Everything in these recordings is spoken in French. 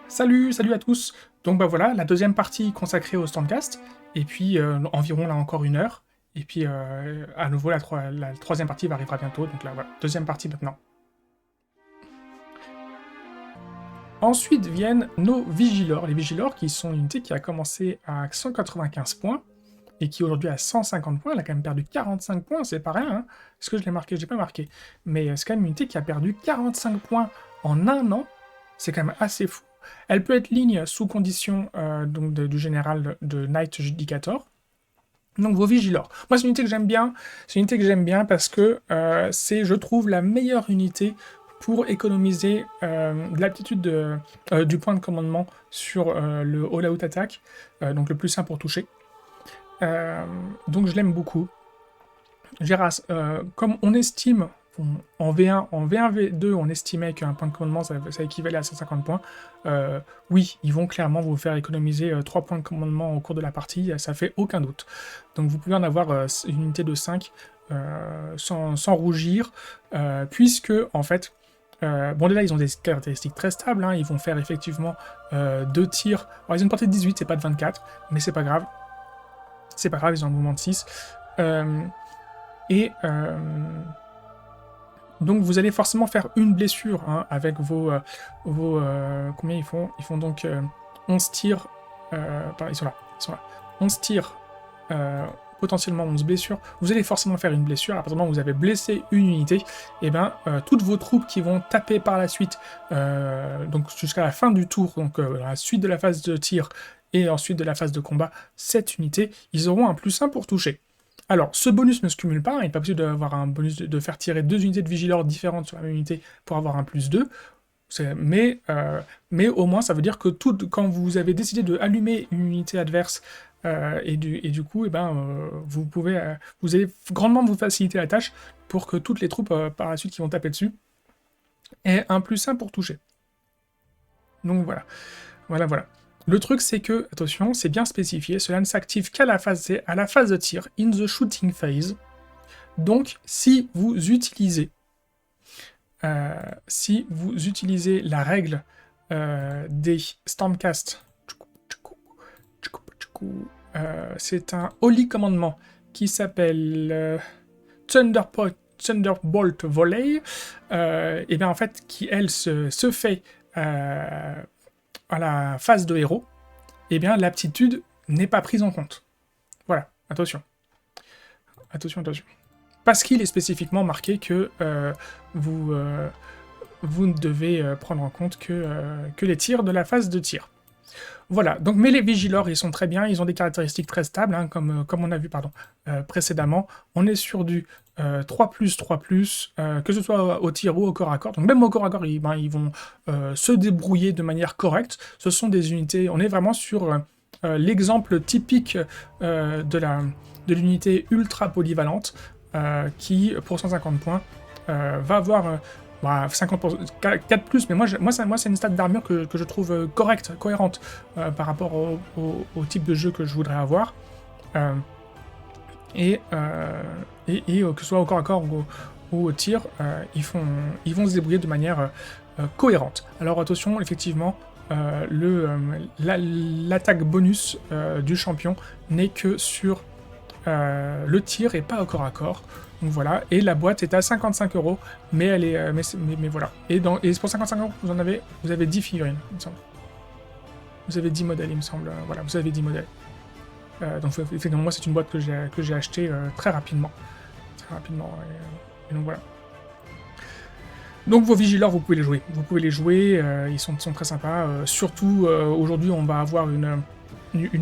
Salut à tous. Donc bah voilà, la deuxième partie consacrée au Stormcast, et puis environ là encore 1 heure, et puis à nouveau la troisième partie arrivera bientôt, donc là voilà, deuxième partie maintenant. Ensuite viennent nos Vigilors, les Vigilors qui sont une unité qui a commencé à 195 points, et qui aujourd'hui a 150 points, elle a quand même perdu 45 points, c'est pas rien, hein. Est-ce que je l'ai marqué? Je l'ai pas marqué. Mais c'est quand même une unité qui a perdu 45 points en un an, c'est quand même assez fou. Elle peut être ligne sous condition donc du général de Knight Judicator. Donc vos Vigilors. Moi c'est une unité que j'aime bien. C'est une unité que j'aime bien parce que c'est, je trouve, la meilleure unité pour économiser de l'aptitude du point de commandement sur le all-out attack, donc le plus simple pour toucher. Donc je l'aime beaucoup. Geras, comme on estime, en V1, V2, on estimait qu'un point de commandement, ça équivalait à 150 points. Oui, ils vont clairement vous faire économiser 3 points de commandement au cours de la partie, ça fait aucun doute. Donc vous pouvez en avoir une unité de 5 sans rougir, puisque, en fait, bon, déjà, ils ont des caractéristiques très stables, hein, ils vont faire effectivement 2 tirs. Alors, ils ont une portée de 18, c'est pas de 24, mais c'est pas grave. C'est pas grave, ils ont un mouvement de 6. Donc vous allez forcément faire une blessure, hein, avec vos combien ils font? Ils font donc 11 tirs. Pardon, ils sont là. 11 tirs, potentiellement 11 blessures. Vous allez forcément faire une blessure. À partir du moment où vous avez blessé une unité, et ben toutes vos troupes qui vont taper par la suite, donc jusqu'à la fin du tour, donc dans la suite de la phase de tir et ensuite de la phase de combat, cette unité, ils auront un +1 pour toucher. Alors, ce bonus ne se cumule pas, hein, il n'est pas possible d'avoir un bonus de faire tirer 2 unités de Vigilor différentes sur la même unité pour avoir un +2, mais au moins ça veut dire que quand vous avez décidé de allumer une unité adverse, et du coup, vous allez grandement vous faciliter la tâche pour que toutes les troupes par la suite qui vont taper dessus aient un +1 pour toucher. Donc voilà. Le truc, c'est que, attention, c'est bien spécifié, cela ne s'active qu'à la phase de tir, in the shooting phase. Donc, si vous utilisez la règle des Stormcast, c'est un holy commandement qui s'appelle Thunderbolt Volley, et bien en fait, qui elle se fait à la phase de héros, eh bien l'aptitude n'est pas prise en compte. Voilà, attention. Parce qu'il est spécifiquement marqué que vous ne devez prendre en compte que les tirs de la phase de tir. Voilà, donc mais les Vigilors, ils sont très bien, ils ont des caractéristiques très stables, hein, comme on a vu précédemment. On est sur du 3+, que ce soit au tir ou au corps à corps. Donc même au corps à corps, ils vont se débrouiller de manière correcte. Ce sont des unités, on est vraiment sur l'exemple typique de l'unité ultra polyvalente qui, pour 150 points, va avoir 50%, 4+, mais moi c'est une stat d'armure que je trouve correcte, cohérente par rapport au type de jeu que je voudrais avoir. Et que ce soit au corps à corps ou au tir, ils vont se débrouiller de manière cohérente. Alors attention, effectivement, l'attaque bonus du champion n'est que sur le tir et pas au corps à corps. Donc voilà, et la boîte est à 55 €, mais elle est, mais voilà. Et pour 55 €, vous avez 10 figurines, il me semble. Vous avez 10 modèles, il me semble. Voilà, vous avez 10 modèles. Donc effectivement, moi c'est une boîte que j'ai achetée très rapidement. Et donc voilà. Donc vos Vigilors, vous pouvez les jouer. Ils sont très sympas. Surtout aujourd'hui, on va avoir une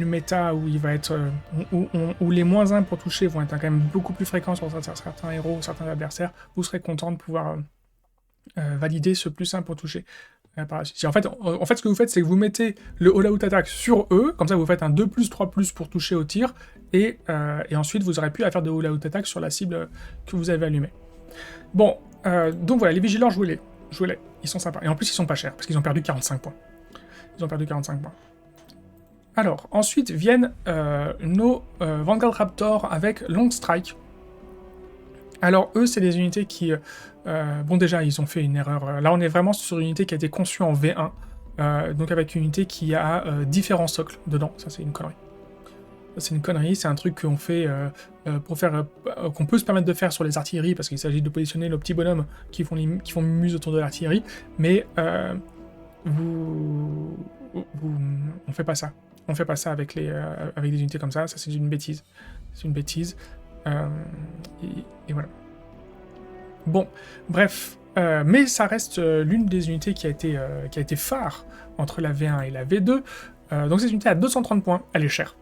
méta où il va être où les -1 pour toucher vont être quand même beaucoup plus fréquents sur certains héros, certains adversaires. Vous serez content de pouvoir valider ce +1 pour toucher par la suite. En fait, ce que vous faites, c'est que vous mettez le all-out attack sur eux, comme ça vous faites un 2+, 3+ pour toucher au tir, et ensuite vous aurez pu à faire de all-out attack sur la cible que vous avez allumée. Bon, donc voilà, les Vigilors, jouez-les. Ils sont sympas. Et en plus, ils sont pas chers, parce qu'ils ont perdu 45 points. Alors, ensuite viennent nos Vanguard Raptor avec Long Strike. Alors, eux, c'est des unités qui... bon, déjà, ils ont fait une erreur. Là, on est vraiment sur une unité qui a été conçue en V1. donc avec une unité qui a différents socles dedans. Ça, c'est une connerie. C'est une connerie, c'est un truc qu'on fait pour faire qu'on peut se permettre de faire sur les artilleries parce qu'il s'agit de positionner nos petits bonhommes qui font muse autour de l'artillerie, mais on fait pas ça. On fait pas ça avec des unités comme ça. Ça, c'est une bêtise. C'est une bêtise. Et voilà. Bon, bref. Mais ça reste l'une des unités qui a été phare entre la V1 et la V2. Donc cette unité à 230 points, elle est chère.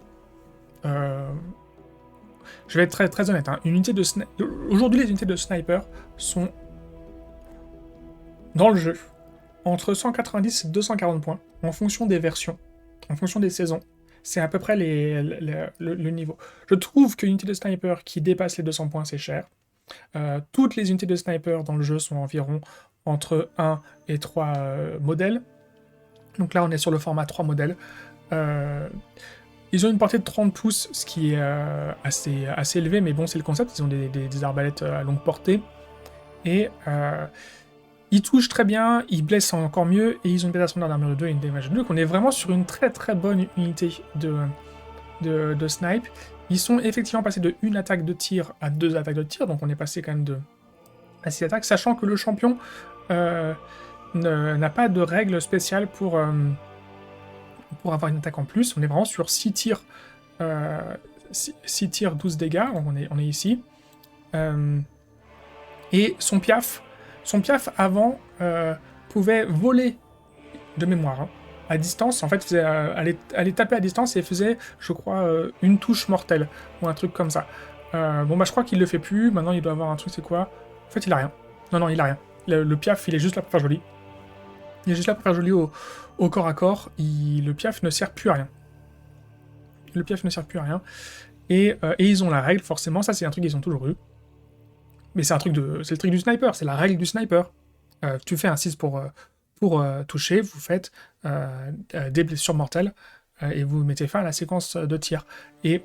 Je vais être très, très honnête. Hein. Aujourd'hui, les unités de sniper sont dans le jeu entre 190 et 240 points en fonction des versions, en fonction des saisons. C'est à peu près le niveau. Je trouve qu'une unité de sniper qui dépasse les 200 points, c'est cher. Toutes les unités de sniper dans le jeu sont environ entre 1 et 3 modèles. Donc là, on est sur le format 3 modèles. Ils ont une portée de 30 pouces, ce qui est assez élevé, mais bon, c'est le concept. Ils ont des arbalètes à longue portée. Et ils touchent très bien, ils blessent encore mieux, et ils ont une pénétration d'armure 2 et une damage 2. Donc on est vraiment sur une très très bonne unité de snipe. Ils sont effectivement passés de 1 attaque de tir à 2 attaques de tir, donc on est passé quand même à 6 attaques, sachant que le champion n'a pas de règle spéciale pour avoir une attaque en plus. On est vraiment sur 6 tirs, 6 tirs, 12 dégâts, on est ici. Et son piaf avant pouvait voler de mémoire, hein, à distance. En fait, allait taper à distance et faisait, je crois, une touche mortelle, ou un truc comme ça. Bon, bah je crois qu'il le fait plus, maintenant il doit avoir un truc, c'est quoi? En fait, il a rien. Non, il a rien. Le piaf, il est juste là pour faire joli. Il est juste là pour faire joli au corps à corps. Le piaf ne sert plus à rien. Le piaf ne sert plus à rien. Et ils ont la règle, forcément, ça c'est un truc qu'ils ont toujours eu. Mais c'est le truc du sniper, c'est la règle du sniper. Tu fais un 6 pour toucher, vous faites des blessures mortelles et vous mettez fin à la séquence de tir. Et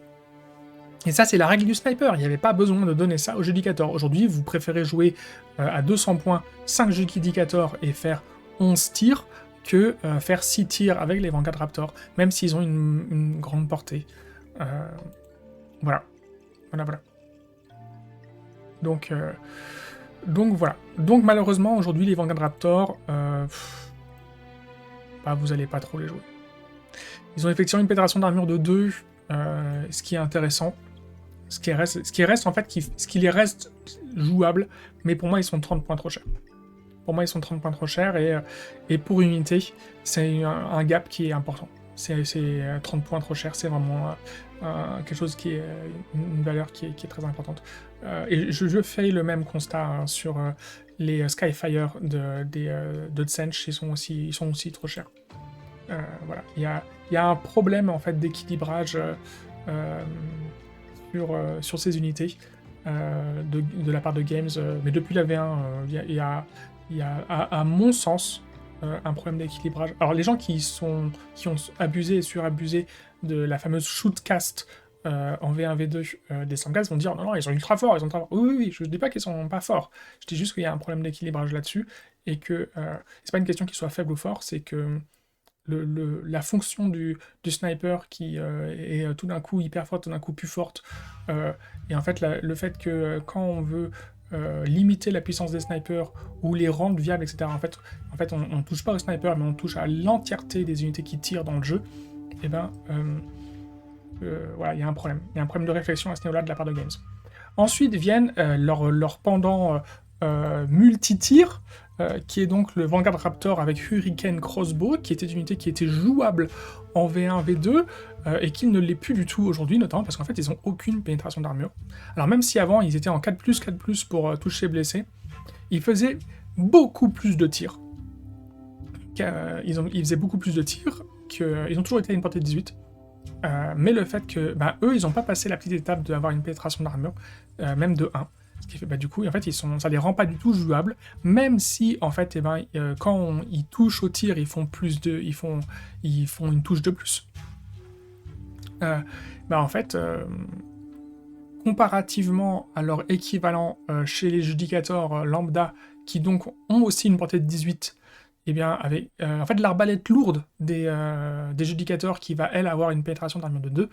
ça, c'est la règle du sniper. Il n'y avait pas besoin de donner ça aux judicateurs. Aujourd'hui, vous préférez jouer à 200 points, 5 judicateurs et faire 11 tirs que faire 6 tirs avec les Vanguard Raptor, même s'ils ont une grande portée. Voilà. Donc voilà. Donc malheureusement, aujourd'hui, les Vanguard Raptor, vous allez pas trop les jouer. Ils ont effectivement une pénétration d'armure de 2, ce qui est intéressant. Ce qui reste en fait, ce qui les reste jouable, mais pour moi, ils sont 30 points trop chers. Pour moi, ils sont 30 points trop chers, et pour une unité, c'est un gap qui est important. C'est 30 points trop cher, c'est vraiment quelque chose qui est une valeur qui est très importante. Et je fais le même constat, hein, sur les Skyfire de Tsench, ils sont aussi trop chers. Voilà, il y a un problème en fait d'équilibrage sur ces unités de la part de Games, mais depuis la V1, il y a à mon sens un problème d'équilibrage. Alors les gens qui ont abusé et surabusé de la fameuse shootcast en V1, V2 des Samgas vont dire non, ils sont ultra forts, Oui, je ne dis pas qu'ils sont pas forts, je dis juste qu'il y a un problème d'équilibrage là-dessus, et que c'est pas une question qu'ils soient faibles ou forts, c'est que la fonction du sniper qui est tout d'un coup hyper forte, tout d'un coup plus forte, et en fait le fait que quand on veut limiter la puissance des snipers ou les rendre viables, etc. En fait on touche pas aux snipers, mais on touche à l'entièreté des unités qui tirent dans le jeu. Et voilà, il y a un problème. Il y a un problème de réflexion à ce niveau-là de la part de Games. Ensuite viennent leur pendant multi-tir, qui est donc le Vanguard Raptor avec Hurricane Crossbow, qui était une unité qui était jouable en V1, V2, et qui ne l'est plus du tout aujourd'hui, notamment parce qu'en fait, ils n'ont aucune pénétration d'armure. Alors même si avant, ils étaient en 4+, pour toucher blessé, ils faisaient beaucoup plus de tirs. Ils faisaient beaucoup plus de tirs, ils ont toujours été à une portée de 18, mais le fait que, eux, ils n'ont pas passé la petite étape d'avoir une pénétration d'armure, même de 1. Ce qui fait, du coup, en fait, ça les rend pas du tout jouables, même si, en fait, quand ils touchent au tir, ils font une touche de plus. En fait, comparativement à leur équivalent chez les judicateurs lambda, qui donc ont aussi une portée de 18, eh bien, avec en fait, l'arbalète lourde des Judicateurs, qui va, elle, avoir une pénétration d'armure de 2,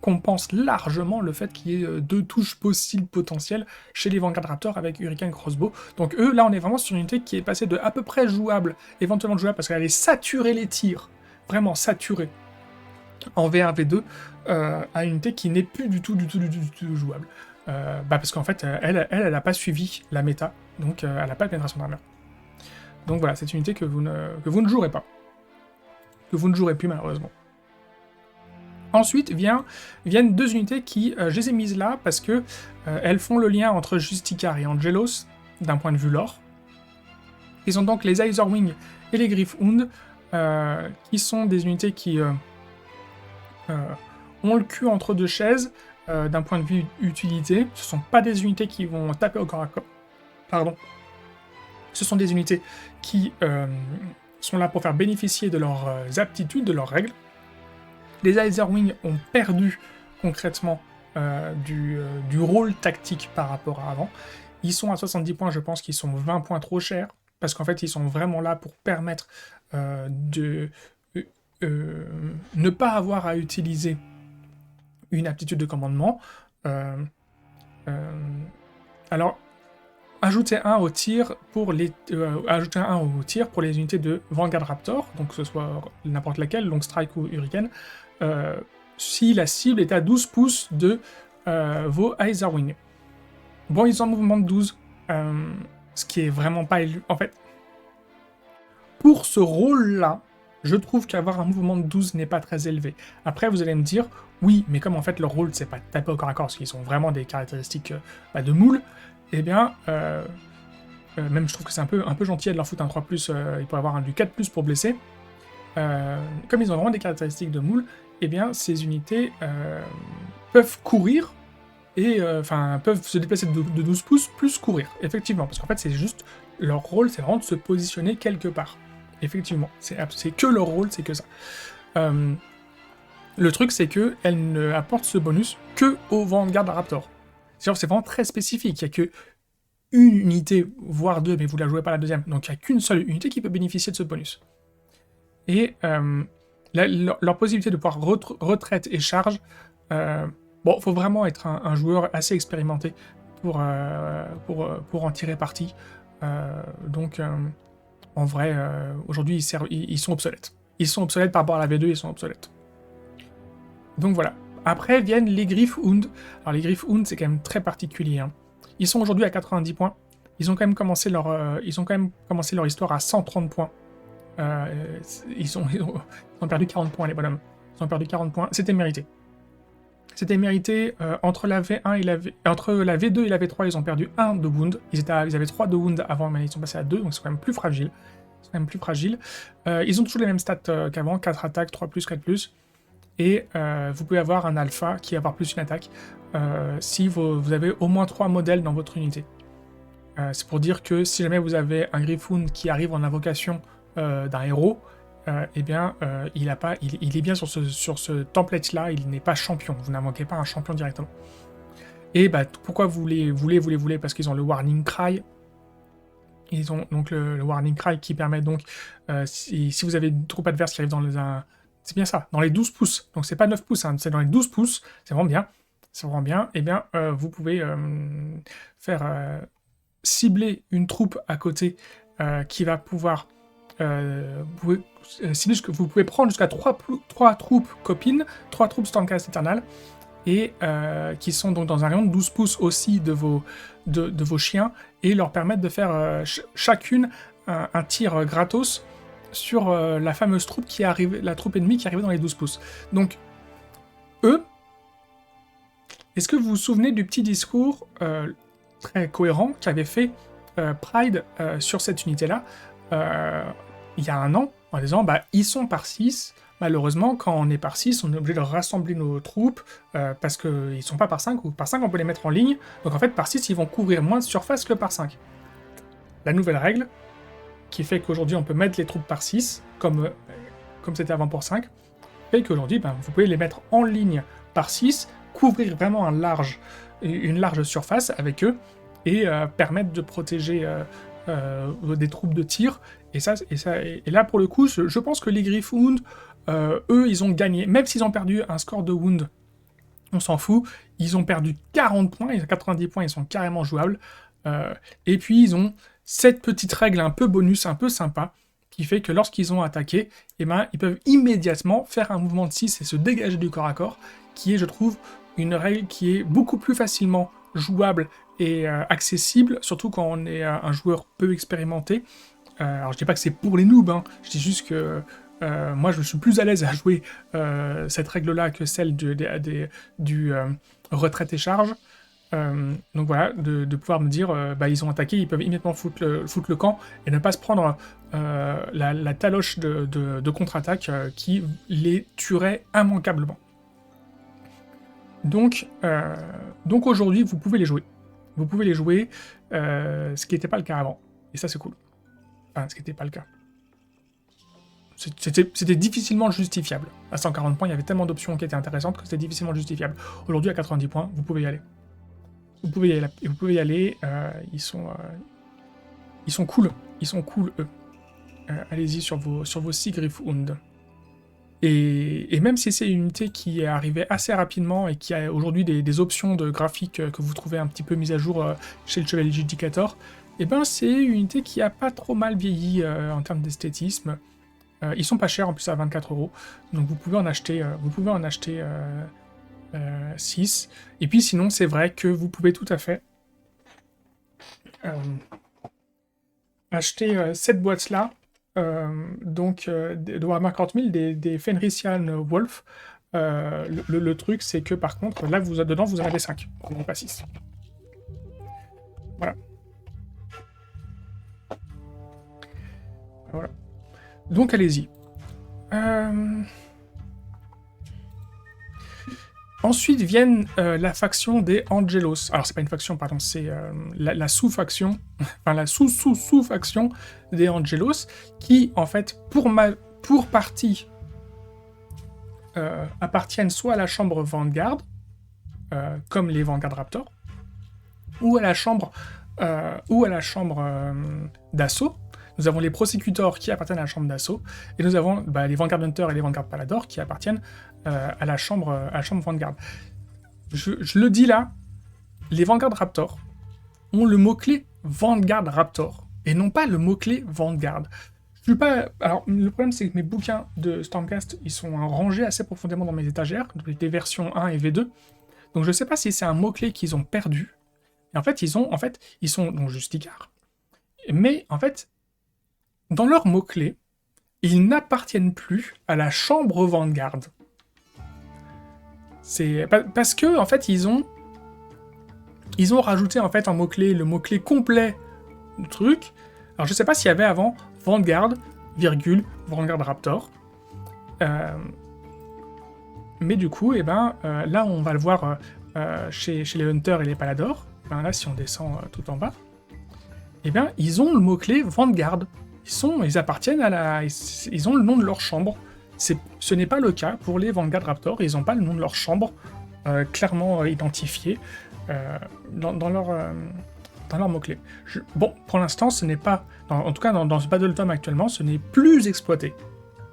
compense largement le fait qu'il y ait 2 touches possibles potentielles chez les Vanguard Raptors avec Hurricane Crossbow. Donc eux, là, on est vraiment sur une unité qui est passée de à peu près jouable, éventuellement jouable, parce qu'elle allait saturer les tirs, vraiment saturée, en V1, V2, à une unité qui n'est plus du tout jouable. Parce qu'en fait, elle n'a pas suivi la méta, donc elle n'a pas de pénétration d'armure. Donc voilà, c'est une unité que vous ne jouerez pas. Que vous ne jouerez plus, malheureusement. Ensuite viennent 2 unités qui, je les ai mises là parce que elles font le lien entre Justicar et Angelos, d'un point de vue lore. Ils ont donc les Aetherwing et les Gryph-hound, qui sont des unités qui ont le cul entre 2 chaises, d'un point de vue utilité. Ce sont pas des unités qui vont taper au corps à corps. Pardon. Ce sont des unités qui sont là pour faire bénéficier de leurs aptitudes, de leurs règles. Les Aetherwing ont perdu concrètement du rôle tactique par rapport à avant. Ils sont à 70 points, je pense qu'ils sont 20 points trop chers, parce qu'en fait ils sont vraiment là pour permettre de ne pas avoir à utiliser une aptitude de commandement. Alors, ajouter un au tir pour les unités de Vanguard Raptor, donc que ce soit n'importe laquelle, donc Strike ou Hurricane, si la cible est à 12 pouces de vos Aetherwing. Bon, ils ont un mouvement de 12, ce qui est vraiment pas élu. En fait, pour ce rôle-là, je trouve qu'avoir un mouvement de 12 n'est pas très élevé. Après, vous allez me dire, oui, mais comme en fait leur rôle, c'est pas de taper au corps à corps, parce qu'ils ont vraiment des caractéristiques de moule, eh bien, même je trouve que c'est un peu gentil de leur foutre un 3+, il pourrait avoir du 4+, pour blesser. Comme ils ont vraiment des caractéristiques de moule, eh bien, ces unités peuvent courir, et peuvent se déplacer de 12 pouces plus courir, effectivement, parce qu'en fait, c'est juste, leur rôle, c'est vraiment de se positionner quelque part. Effectivement, c'est que leur rôle, c'est que ça. Le truc, c'est qu'elle ne apporte ce bonus que au Vanguard Raptor. C'est vraiment très spécifique, il n'y a que une unité, voire 2, mais vous la jouez pas la deuxième, donc il n'y a qu'une seule unité qui peut bénéficier de ce bonus. Et leur possibilité de pouvoir retraite et charge, bon, faut vraiment être un joueur assez expérimenté pour en tirer parti. Donc, en vrai, aujourd'hui, ils sont obsolètes. Ils sont obsolètes par rapport à la V2, ils sont obsolètes. Donc voilà. Après viennent les Gryph-hound. Alors les Gryph-hound, c'est quand même très particulier. Hein. Ils sont aujourd'hui à 90 points. Ils ont quand même commencé leur histoire à 130 points. Ils ont perdu 40 points, les bonhommes. Ils ont perdu 40 points. C'était mérité. C'était mérité. Entre la V2 et la V3, ils ont perdu 1 de wound. Ils avaient 3 de wound avant, mais ils sont passés à 2, donc c'est quand même plus fragile. Ils ont toujours les mêmes stats qu'avant, 4 attaques, 3+, 4+. Et vous pouvez avoir un alpha qui va avoir plus une attaque si vous avez au moins 3 modèles dans votre unité. C'est pour dire que si jamais vous avez un Gryph-hound qui arrive en invocation d'un héros, eh bien, il est bien sur ce template-là, il n'est pas champion. Vous n'invoquez pas un champion directement. Et pourquoi vous voulez parce qu'ils ont le Warning Cry. Ils ont donc le Warning Cry qui permet donc, si vous avez une troupe adverse qui arrive dans c'est bien ça, dans les 12 pouces. Donc c'est pas 9 pouces, hein, c'est dans les 12 pouces, c'est vraiment bien. Eh bien, vous pouvez faire cibler une troupe à côté qui va pouvoir... vous pouvez prendre jusqu'à 3 troupes copines, 3 troupes Stormcast Eternal, et qui sont donc dans un rayon de 12 pouces aussi de vos chiens, et leur permettre de faire chacune un tir gratos sur la fameuse troupe la troupe ennemie qui arrivait dans les 12 pouces. Donc, eux, est-ce que vous vous souvenez du petit discours très cohérent qu'avait fait Pride sur cette unité-là il y a un an, en disant ils sont par 6, malheureusement, quand on est par 6, on est obligé de rassembler nos troupes parce qu'ils sont pas par 5, ou par 5 on peut les mettre en ligne, donc en fait par 6 ils vont couvrir moins de surface que par 5. La nouvelle règle, qui fait qu'aujourd'hui on peut mettre les troupes par 6, comme c'était avant pour 5, fait qu'aujourd'hui vous pouvez les mettre en ligne par 6, couvrir vraiment une large surface avec eux, et permettre de protéger des troupes de tir, Et là, pour le coup, je pense que les Griff Wound, eux, ils ont gagné. Même s'ils ont perdu un score de Wound, on s'en fout. Ils ont perdu 40 points, ils ont 90 points, ils sont carrément jouables. Et puis, ils ont cette petite règle un peu bonus, un peu sympa, qui fait que lorsqu'ils ont attaqué, eh ben, ils peuvent immédiatement faire un mouvement de 6 et se dégager du corps à corps, qui est, je trouve, une règle qui est beaucoup plus facilement jouable et accessible, surtout quand on est un joueur peu expérimenté. Alors je dis pas que c'est pour les noobs, hein, je dis juste que moi je suis plus à l'aise à jouer cette règle-là que celle du retraite et charge. Donc voilà, de pouvoir me dire, ils ont attaqué, ils peuvent immédiatement foutre le camp et ne pas se prendre la taloche de contre-attaque qui les tuerait immanquablement. Donc aujourd'hui, vous pouvez les jouer. Vous pouvez les jouer, ce qui n'était pas le cas avant. Et ça, c'est cool. Enfin, ce qui n'était pas le cas. C'était difficilement justifiable. À 140 points, il y avait tellement d'options qui étaient intéressantes que c'était difficilement justifiable. Aujourd'hui, à 90 points, vous pouvez y aller. Vous pouvez y aller. Ils sont cool. Ils sont cool, eux. Allez-y sur vos 6 Griffhound. Et même si c'est une unité qui est arrivée assez rapidement et qui a aujourd'hui des options de graphique que vous trouvez un petit peu mises à jour chez le Chevalier Judicator, et ben c'est une unité qui a pas trop mal vieilli en termes d'esthétisme. Ils sont pas chers en plus à 24 €, donc vous pouvez en acheter 6. Et puis sinon c'est vrai que vous pouvez tout à fait acheter cette boîte là. De Warhammer 40 000, des Fenrisian Wolf. Le truc, c'est que par contre, là, dedans, vous en avez 5. Vous n'en avez pas 6. Voilà. Voilà. Donc, allez-y. Ensuite viennent la faction des Angelos. Alors, c'est pas une faction, pardon, c'est la sous-faction, enfin la sous-sous-sous-faction des Angelos, qui, en fait, pour partie, appartiennent soit à la chambre Vanguard, comme les Vanguard Raptors, ou à la chambre d'assaut. Nous avons les Prosecutors qui appartiennent à la chambre d'assaut, et nous avons les Vanguard Hunters et les Vanguard Paladors qui appartiennent à la chambre Vanguard. Je le dis là, les Vanguard Raptors ont le mot-clé Vanguard Raptor, et non pas le mot-clé Vanguard. Je suis pas... Alors, le problème, c'est que mes bouquins de Stormcast, ils sont rangés assez profondément dans mes étagères, des versions 1 et V2, donc je sais pas si c'est un mot-clé qu'ils ont perdu. Et en fait, ils sont donc Justicar, mais en fait, dans leur mot-clé, ils n'appartiennent plus à la chambre Vanguard. C'est parce que en fait ils ont rajouté en fait un mot-clé, le mot-clé complet du truc. Alors je sais pas s'il y avait avant Vanguard, Vanguard Raptor. Mais du coup, là on va le voir chez les Hunters et les Paladors. Là si on descend tout en bas, ils ont le mot-clé Vanguard. Ils appartiennent ils ont le nom de leur chambre. Ce n'est pas le cas pour les Vanguard Raptors, ils n'ont pas le nom de leur chambre clairement identifié dans leur mot-clé. Bon, pour l'instant, ce n'est pas... En tout cas, dans ce Battle Tome actuellement, ce n'est plus exploité.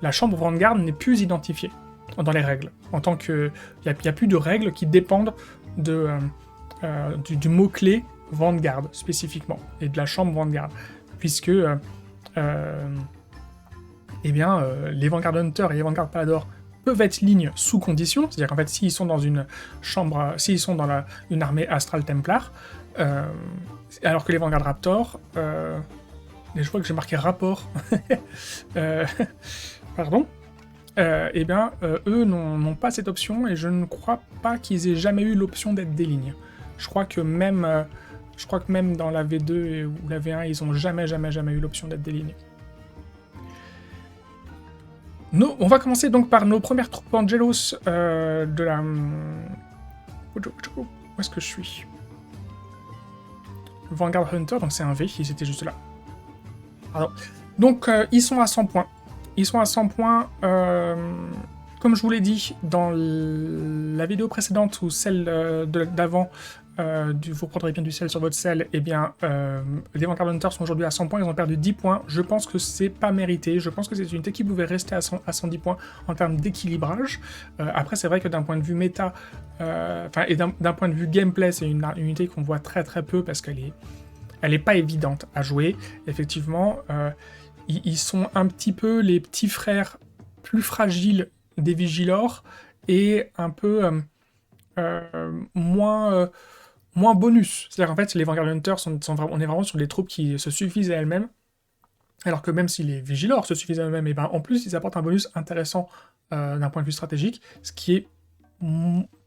La chambre Vanguard n'est plus identifiée dans les règles. En tant que... Il n'y a plus de règles qui dépendent du mot-clé Vanguard, spécifiquement, et de la chambre Vanguard. Puisque... les Vanguard Hunters et les Vanguard Paladors peuvent être lignes sous condition, c'est-à-dire qu'en fait, s'ils sont dans une chambre, s'ils sont dans une armée Astral Templar, alors que les Vanguard Raptors, je vois que j'ai marqué rapport, pardon, eux n'ont pas cette option, et je ne crois pas qu'ils aient jamais eu l'option d'être des lignes. Je crois que même dans la V2 ou la V1, ils n'ont jamais eu l'option d'être des lignes. On va commencer donc par nos premières troupes Angelos de la... Où est-ce que je suis? Vanguard Hunter, donc c'est un V, ils étaient juste là. Pardon. Donc ils sont à 100 points. Ils sont à 100 points, comme je vous l'ai dit dans la vidéo précédente ou celle d'avant, vous prendrez bien du sel sur votre sel, eh bien, les Vanguard Hunters sont aujourd'hui à 100 points, ils ont perdu 10 points. Je pense que c'est pas mérité, je pense que c'est une unité qui pouvait rester à 110 points en termes d'équilibrage. Après, c'est vrai que d'un point de vue méta, et d'un point de vue gameplay, c'est une unité qu'on voit très très peu parce qu'elle est pas évidente à jouer. Effectivement, ils sont un petit peu les petits frères plus fragiles des Vigilors et un peu moins bonus. C'est-à-dire qu'en fait, les Vanguard Hunters, on est vraiment sur des troupes qui se suffisent à elles-mêmes, alors que même si les Vigilors se suffisent à eux-mêmes, et ben en plus, ils apportent un bonus intéressant d'un point de vue stratégique, ce qui est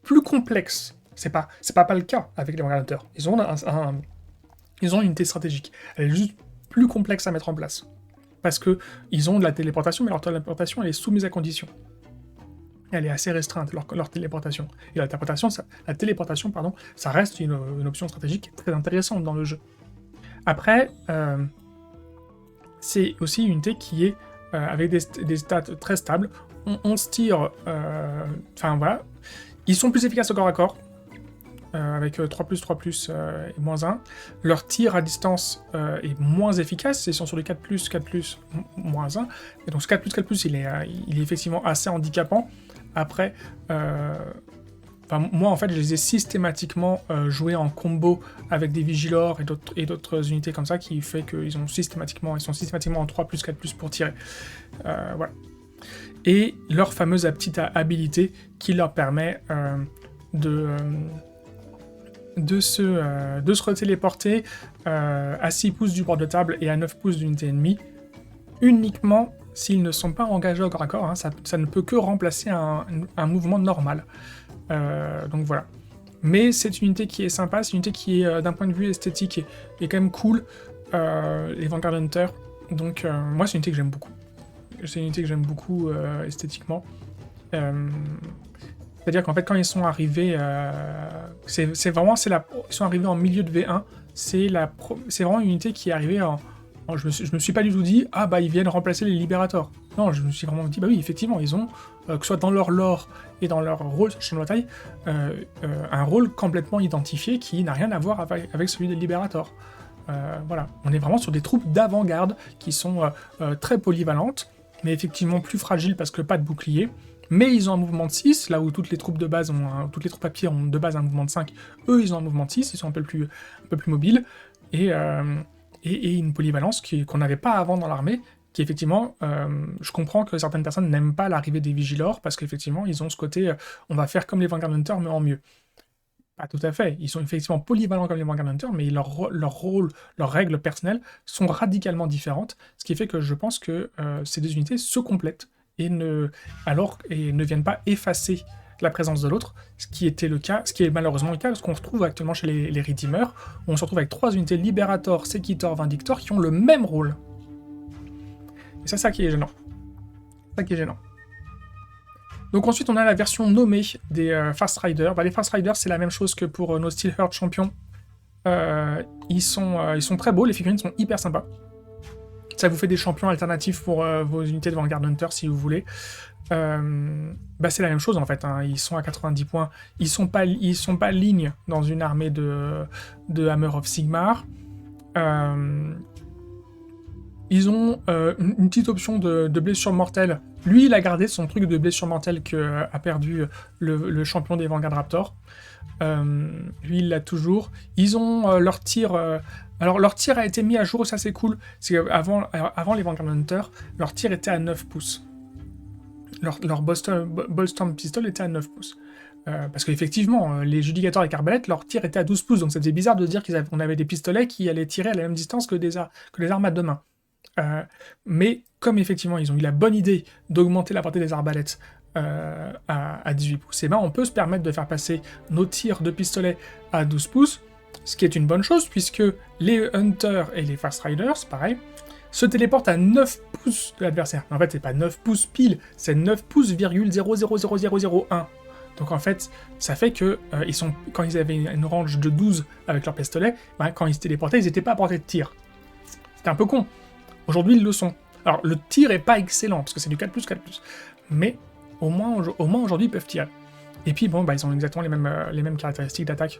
plus complexe. C'est pas le cas avec les Vanguard Hunters. Ils ont une unité stratégique. Elle est juste plus complexe à mettre en place. Parce que ils ont de la téléportation, mais leur téléportation, elle est soumise à condition. Elle est assez restreinte, leur téléportation. Et la téléportation, ça reste une option stratégique très intéressante dans le jeu. Après, c'est aussi une unité qui est avec des stats très stables. 11 tirs, voilà. Ils sont plus efficaces au corps à corps, avec 3+, et -1. Leur tir à distance est moins efficace, ils sont sur les 4+, -1. Et donc ce 4+, il est effectivement assez handicapant. Après, moi en fait, je les ai systématiquement joués en combo avec des Vigilors et d'autres unités comme ça, qui fait qu'ils sont systématiquement en 3+, 4+, pour tirer. Voilà. Et leur fameuse petite habilité qui leur permet de se retéléporter à 6 pouces du bord de table et à 9 pouces d'unité ennemie, uniquement s'ils ne sont pas engagés au corps à corps. Hein, ça ne peut que remplacer un mouvement normal. Donc voilà. Mais c'est une unité qui est sympa, c'est une unité qui est, d'un point de vue esthétique, est quand même cool, les Vanguard Hunters. Donc moi, c'est une unité que j'aime beaucoup. C'est une unité que j'aime beaucoup esthétiquement. C'est-à-dire qu'en fait, quand ils sont arrivés, ils sont arrivés en milieu de V1. C'est vraiment une unité qui est arrivée je me suis pas du tout dit, ils viennent remplacer les Libérators. Non, je me suis vraiment dit, oui, effectivement, ils ont, que ce soit dans leur lore et dans leur rôle sur Champ de Bataille, un rôle complètement identifié qui n'a rien à voir avec celui des Libérators. Voilà, on est vraiment sur des troupes d'avant-garde qui sont très polyvalentes, mais effectivement plus fragiles parce que pas de bouclier. Mais ils ont un mouvement de 6, là où toutes les troupes de base toutes les troupes à pied ont de base un mouvement de 5, eux ils ont un mouvement de 6, ils sont un peu plus mobiles, et une polyvalence qu'on n'avait pas avant dans l'armée, qui effectivement, je comprends que certaines personnes n'aiment pas l'arrivée des Vigilors, parce qu'effectivement ils ont ce côté, on va faire comme les Vanguard Hunters, mais en mieux. Pas tout à fait, ils sont effectivement polyvalents comme les Vanguard Hunters, mais leur rôle, leurs règles personnelles sont radicalement différentes, ce qui fait que je pense que ces deux unités se complètent, et ne viennent pas effacer la présence de l'autre, ce qui est malheureusement le cas, parce qu'on se retrouve actuellement chez les Redeemers, où on se retrouve avec 3 unités Liberator, Sequitor, Vindictor, qui ont le même rôle. Et c'est ça qui est gênant. Donc ensuite, on a la version nommée des Fast Riders. Les Fast Riders, c'est la même chose que pour nos Steelheart champions. Ils sont très beaux, les figurines sont hyper sympas. Ça vous fait des champions alternatifs pour vos unités de Vanguard Hunter si vous voulez. C'est la même chose en fait, hein. Ils sont à 90 points. Ils sont pas lignes dans une armée de Hammer of Sigmar. Ils ont une petite option de blessure mortelle. Lui, il a gardé son truc de blessure mortelle que a perdu le champion des Vanguard Raptor. Lui, il l'a toujours. Ils ont leur tir... alors, leur tir a été mis à jour, ça c'est cool. C'est qu'avant les Vanguard Hunters, leur tir était à 9 pouces. Leur Bullstorm Pistol était à 9 pouces. Parce qu'effectivement, les Judicator et Arbalète, leur tir était à 12 pouces, donc c'était bizarre de dire qu'on avait des pistolets qui allaient tirer à la même distance que les armes à deux mains. Mais comme effectivement ils ont eu la bonne idée d'augmenter la portée des arbalètes à 18 pouces, et on peut se permettre de faire passer nos tirs de pistolet à 12 pouces, ce qui est une bonne chose, puisque les Hunters et les Fast Riders, pareil, se téléportent à 9 pouces de l'adversaire. En fait, c'est pas 9 pouces pile, c'est 9 pouces, 0,00001. Donc en fait, ça fait que quand ils avaient une range de 12 avec leur pistolet, quand ils se téléportaient, ils n'étaient pas à portée de tir. C'était un peu con. Aujourd'hui, ils le sont. Alors, le tir est pas excellent, parce que c'est du 4+, 4+. Mais, au moins aujourd'hui, ils peuvent tirer. Et puis, ils ont exactement les mêmes caractéristiques d'attaque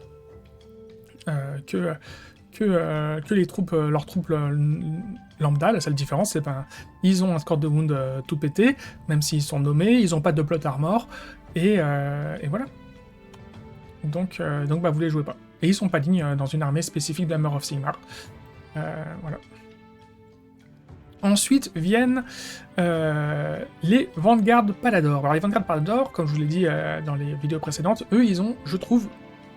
que les troupes, leurs troupes lambda. La seule différence, c'est ben, ils ont un score de wound tout pété, même s'ils sont nommés, ils n'ont pas de plot armor, et voilà. Donc bah, vous les jouez pas. Et ils sont pas dignes dans une armée spécifique d'Hammer of Sigmar. Voilà. Ensuite viennent les Vanguard Palador. Alors les Vanguard Palador, comme je vous l'ai dit dans les vidéos précédentes, eux ils ont, je trouve,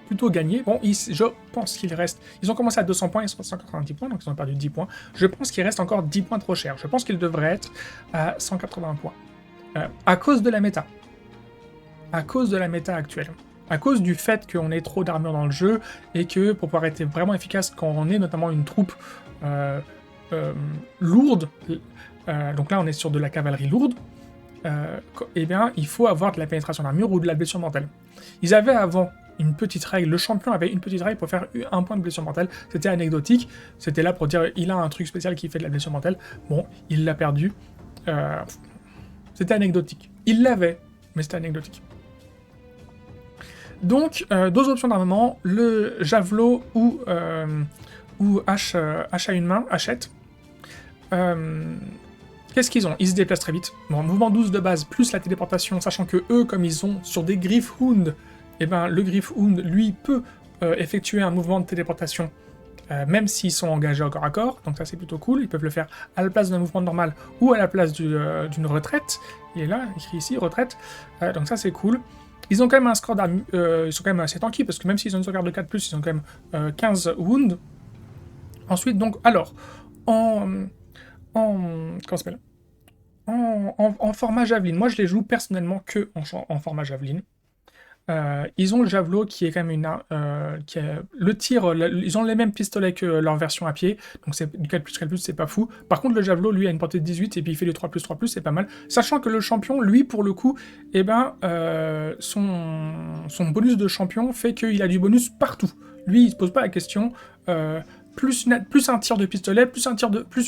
plutôt gagné. Bon, je pense qu'il reste... Ils ont commencé à 200 points, ils sont à 190 points, donc ils ont perdu 10 points. Je pense qu'il reste encore 10 points trop cher. Je pense qu'ils devraient être à 180 points. À cause de la méta. À cause de la méta actuelle. À cause du fait qu'on ait trop d'armure dans le jeu, et que pour pouvoir être vraiment efficace quand on est notamment une troupe lourde, donc là on est sur de la cavalerie lourde, eh bien il faut avoir de la pénétration d'armure ou de la blessure mortelle. Ils avaient avant une petite règle, le champion avait une petite règle pour faire un point de blessure mortelle, c'était anecdotique, c'était là pour dire il a un truc spécial qui fait de la blessure mortelle, bon, il l'a perdu, c'était anecdotique. Il l'avait, mais c'était anecdotique. Donc, deux options d'armement, le javelot ou hache à une main, hachette. Qu'est-ce qu'ils ont? Ils se déplacent très vite. Bon, mouvement 12 de base, plus la téléportation, sachant que eux, comme ils sont sur des Griffhound, et ben le Griffhound, lui, peut effectuer un mouvement de téléportation, même s'ils sont engagés au corps à corps, donc ça c'est plutôt cool, ils peuvent le faire à la place d'un mouvement normal ou à la place d'une retraite. Il est là, écrit ici, retraite, donc ça c'est cool. Ils ont quand même un score d'armure, ils sont quand même assez tanky, parce que même s'ils ont une sauvegarde de 4+, ils ont quand même 15 wounds. Ensuite, donc, alors, comment ça s'appelle, en format javelin. Moi, je les joue personnellement que en format javelin. Ils ont le javelot qui est quand même le tir, ils ont les mêmes pistolets que leur version à pied, donc c'est du 4+, c'est pas fou. Par contre, le javelot, lui, a une portée de 18 et puis il fait du 3+, c'est pas mal. Sachant que le champion, lui, pour le coup, eh ben, son bonus de champion fait qu'il a du bonus partout. Lui, il se pose pas la question. Plus un tir de pistolet, plus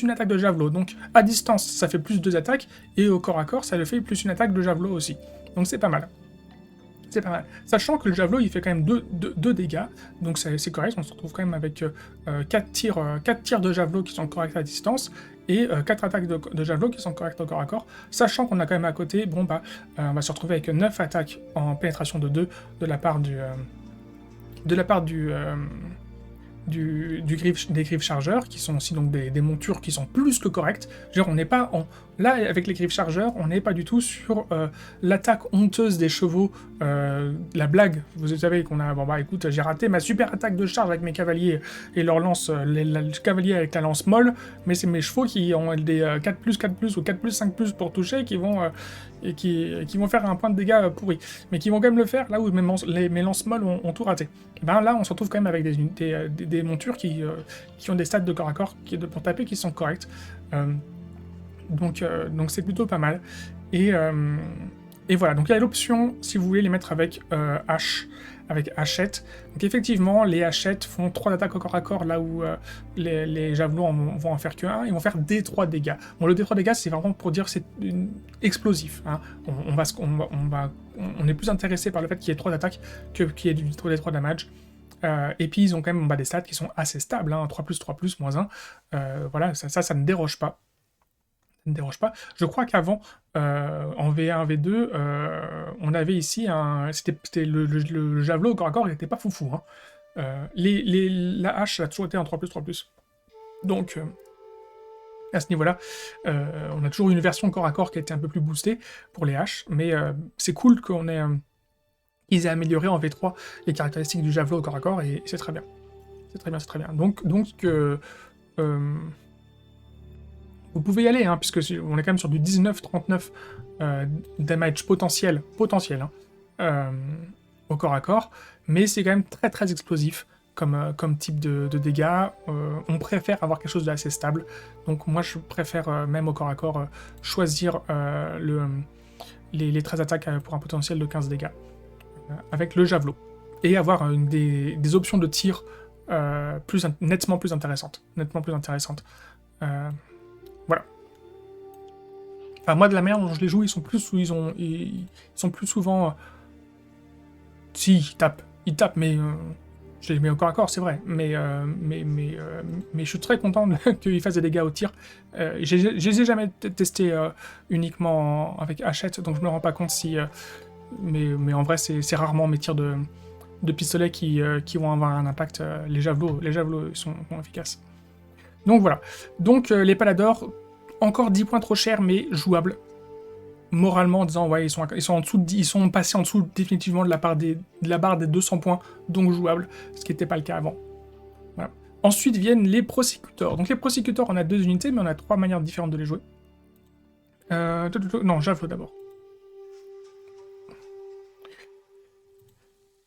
une attaque de javelot. Donc à distance, ça fait plus 2 attaques, et au corps à corps, ça le fait plus une attaque de javelot aussi. Donc c'est pas mal. C'est pas mal. Sachant que le javelot, il fait quand même 2 dégâts, donc c'est correct, on se retrouve quand même avec 4 tirs de javelot qui sont corrects à distance, et 4 attaques de javelot qui sont correctes au corps à corps, sachant qu'on a quand même à côté, bon bah, on va se retrouver avec 9 attaques en pénétration de 2 de la part des griffes chargeurs, qui sont aussi donc des montures qui sont plus que correctes. Genre, on n'est pas là, avec les griffes chargeurs, on n'est pas du tout sur l'attaque honteuse des chevaux, la blague, vous savez qu'on a, bon bah écoute, j'ai raté ma super attaque de charge avec mes cavaliers et leur lance, les cavaliers avec la lance molle, mais c'est mes chevaux qui ont des 4+, ou 4+, 5+, pour toucher, qui vont faire un point de dégâts pourri, mais qui vont quand même le faire là où mes lances molles ont tout raté. Et ben là, on se retrouve quand même avec des montures qui ont des stats de corps à corps pour taper qui sont correctes. Donc c'est plutôt pas mal. Et voilà, donc il y a l'option, si vous voulez les mettre avec hachette. Donc effectivement, les hachettes font 3 attaques au corps à corps, là où les javelots vont en faire que 1, ils vont faire D3 dégâts. Bon, le D3 dégâts, c'est vraiment pour dire que c'est explosif. Hein. On est plus intéressé par le fait qu'il y ait 3 attaques qu'il y ait du D3 damage. Et puis ils ont quand même des stats qui sont assez stables, hein, 3+, 3+, -1. Voilà, ça ne déroge pas. Ça ne déroge pas. Je crois qu'avant, en V1, V2, on avait ici c'était le javelot au corps à corps, il n'était pas foufou. Hein. La hache, ça a toujours été en 3+, 3+. Donc, à ce niveau-là, on a toujours une version corps à corps qui a été un peu plus boostée pour les haches, mais c'est cool qu'on ait... ils aient amélioré en V3 les caractéristiques du javelot au corps à corps, et c'est très bien. C'est très bien, c'est très bien. Donc vous pouvez y aller, hein, puisque on est quand même sur du 19-39 damage potentiel hein, au corps à corps, mais c'est quand même très très explosif comme type de dégâts. On préfère avoir quelque chose d'assez stable, donc moi je préfère même au corps à corps choisir les 13 attaques pour un potentiel de 15 dégâts avec le javelot, et avoir des options de tir nettement plus intéressantes. Voilà. Enfin, moi, de la manière dont je les joue, ils sont plus souvent... Si, ils tapent, mais Je les mets au corps à corps, c'est vrai, mais je suis très content qu'ils fassent des dégâts au tir. Je les ai jamais testés uniquement avec hachette, donc je me rends pas compte si... mais en vrai, c'est rarement mes tirs de pistolet qui vont avoir un impact. Les javelots sont efficaces. Donc voilà. Donc les paladors, encore 10 points trop chers, mais jouables. Moralement, en disant, ouais, ils sont en dessous ils sont passés en dessous définitivement de la barre des 200 points, donc jouables, ce qui n'était pas le cas avant. Voilà. Ensuite viennent les prosecuteurs. Donc les prosecuteurs, on a 2 unités, mais on a 3 manières différentes de les jouer. Non, javelot d'abord.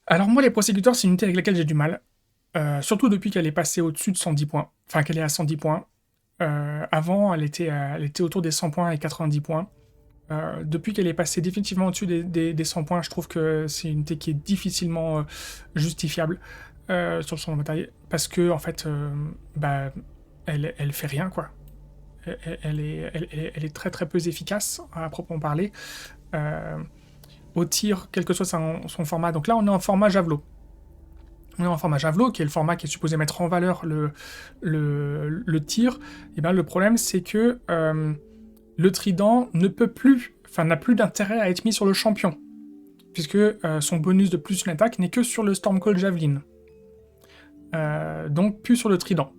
Alors moi, les prosecuteurs, c'est une unité avec laquelle j'ai du mal. Surtout depuis qu'elle est passée au-dessus de 110 points. Enfin, qu'elle est à 110 points. Avant, elle était autour des 100 points et 90 points. Depuis qu'elle est passée définitivement au-dessus des 100 points, je trouve que c'est une unité qui est difficilement justifiable sur le champ de bataille. Parce que, en fait, elle fait rien, quoi. Elle est très très peu efficace, à proprement parler. Au tir, quel que soit son format. Donc là, on est en format javelot. On est en format javelot, qui est le format qui est supposé mettre en valeur le tir. Et bien, le problème, c'est que le trident n'a plus d'intérêt à être mis sur le champion, puisque son bonus de plus une attaque n'est que sur le Stormcall Javelin. Donc plus sur le trident.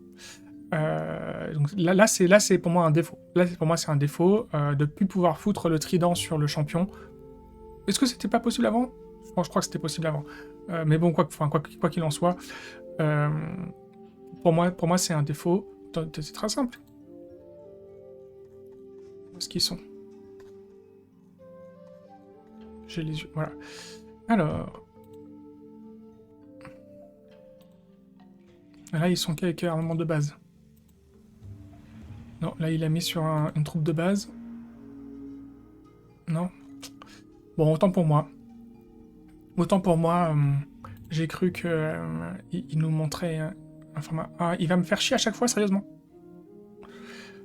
Donc là c'est pour moi un défaut. Là pour moi c'est un défaut de plus pouvoir foutre le trident sur le champion. Est-ce que c'était pas possible avant ? Je crois que c'était possible avant. Mais bon, quoi qu'il en soit, pour moi c'est un défaut. C'est très simple. Où est-ce qu'ils sont ? J'ai les yeux, voilà. Alors... Là, ils sont qu'avec armement de base. Non, là, il a mis sur une troupe de base. Non. Bon, autant pour moi. J'ai cru que il nous montrait un format... Ah, il va me faire chier à chaque fois, sérieusement.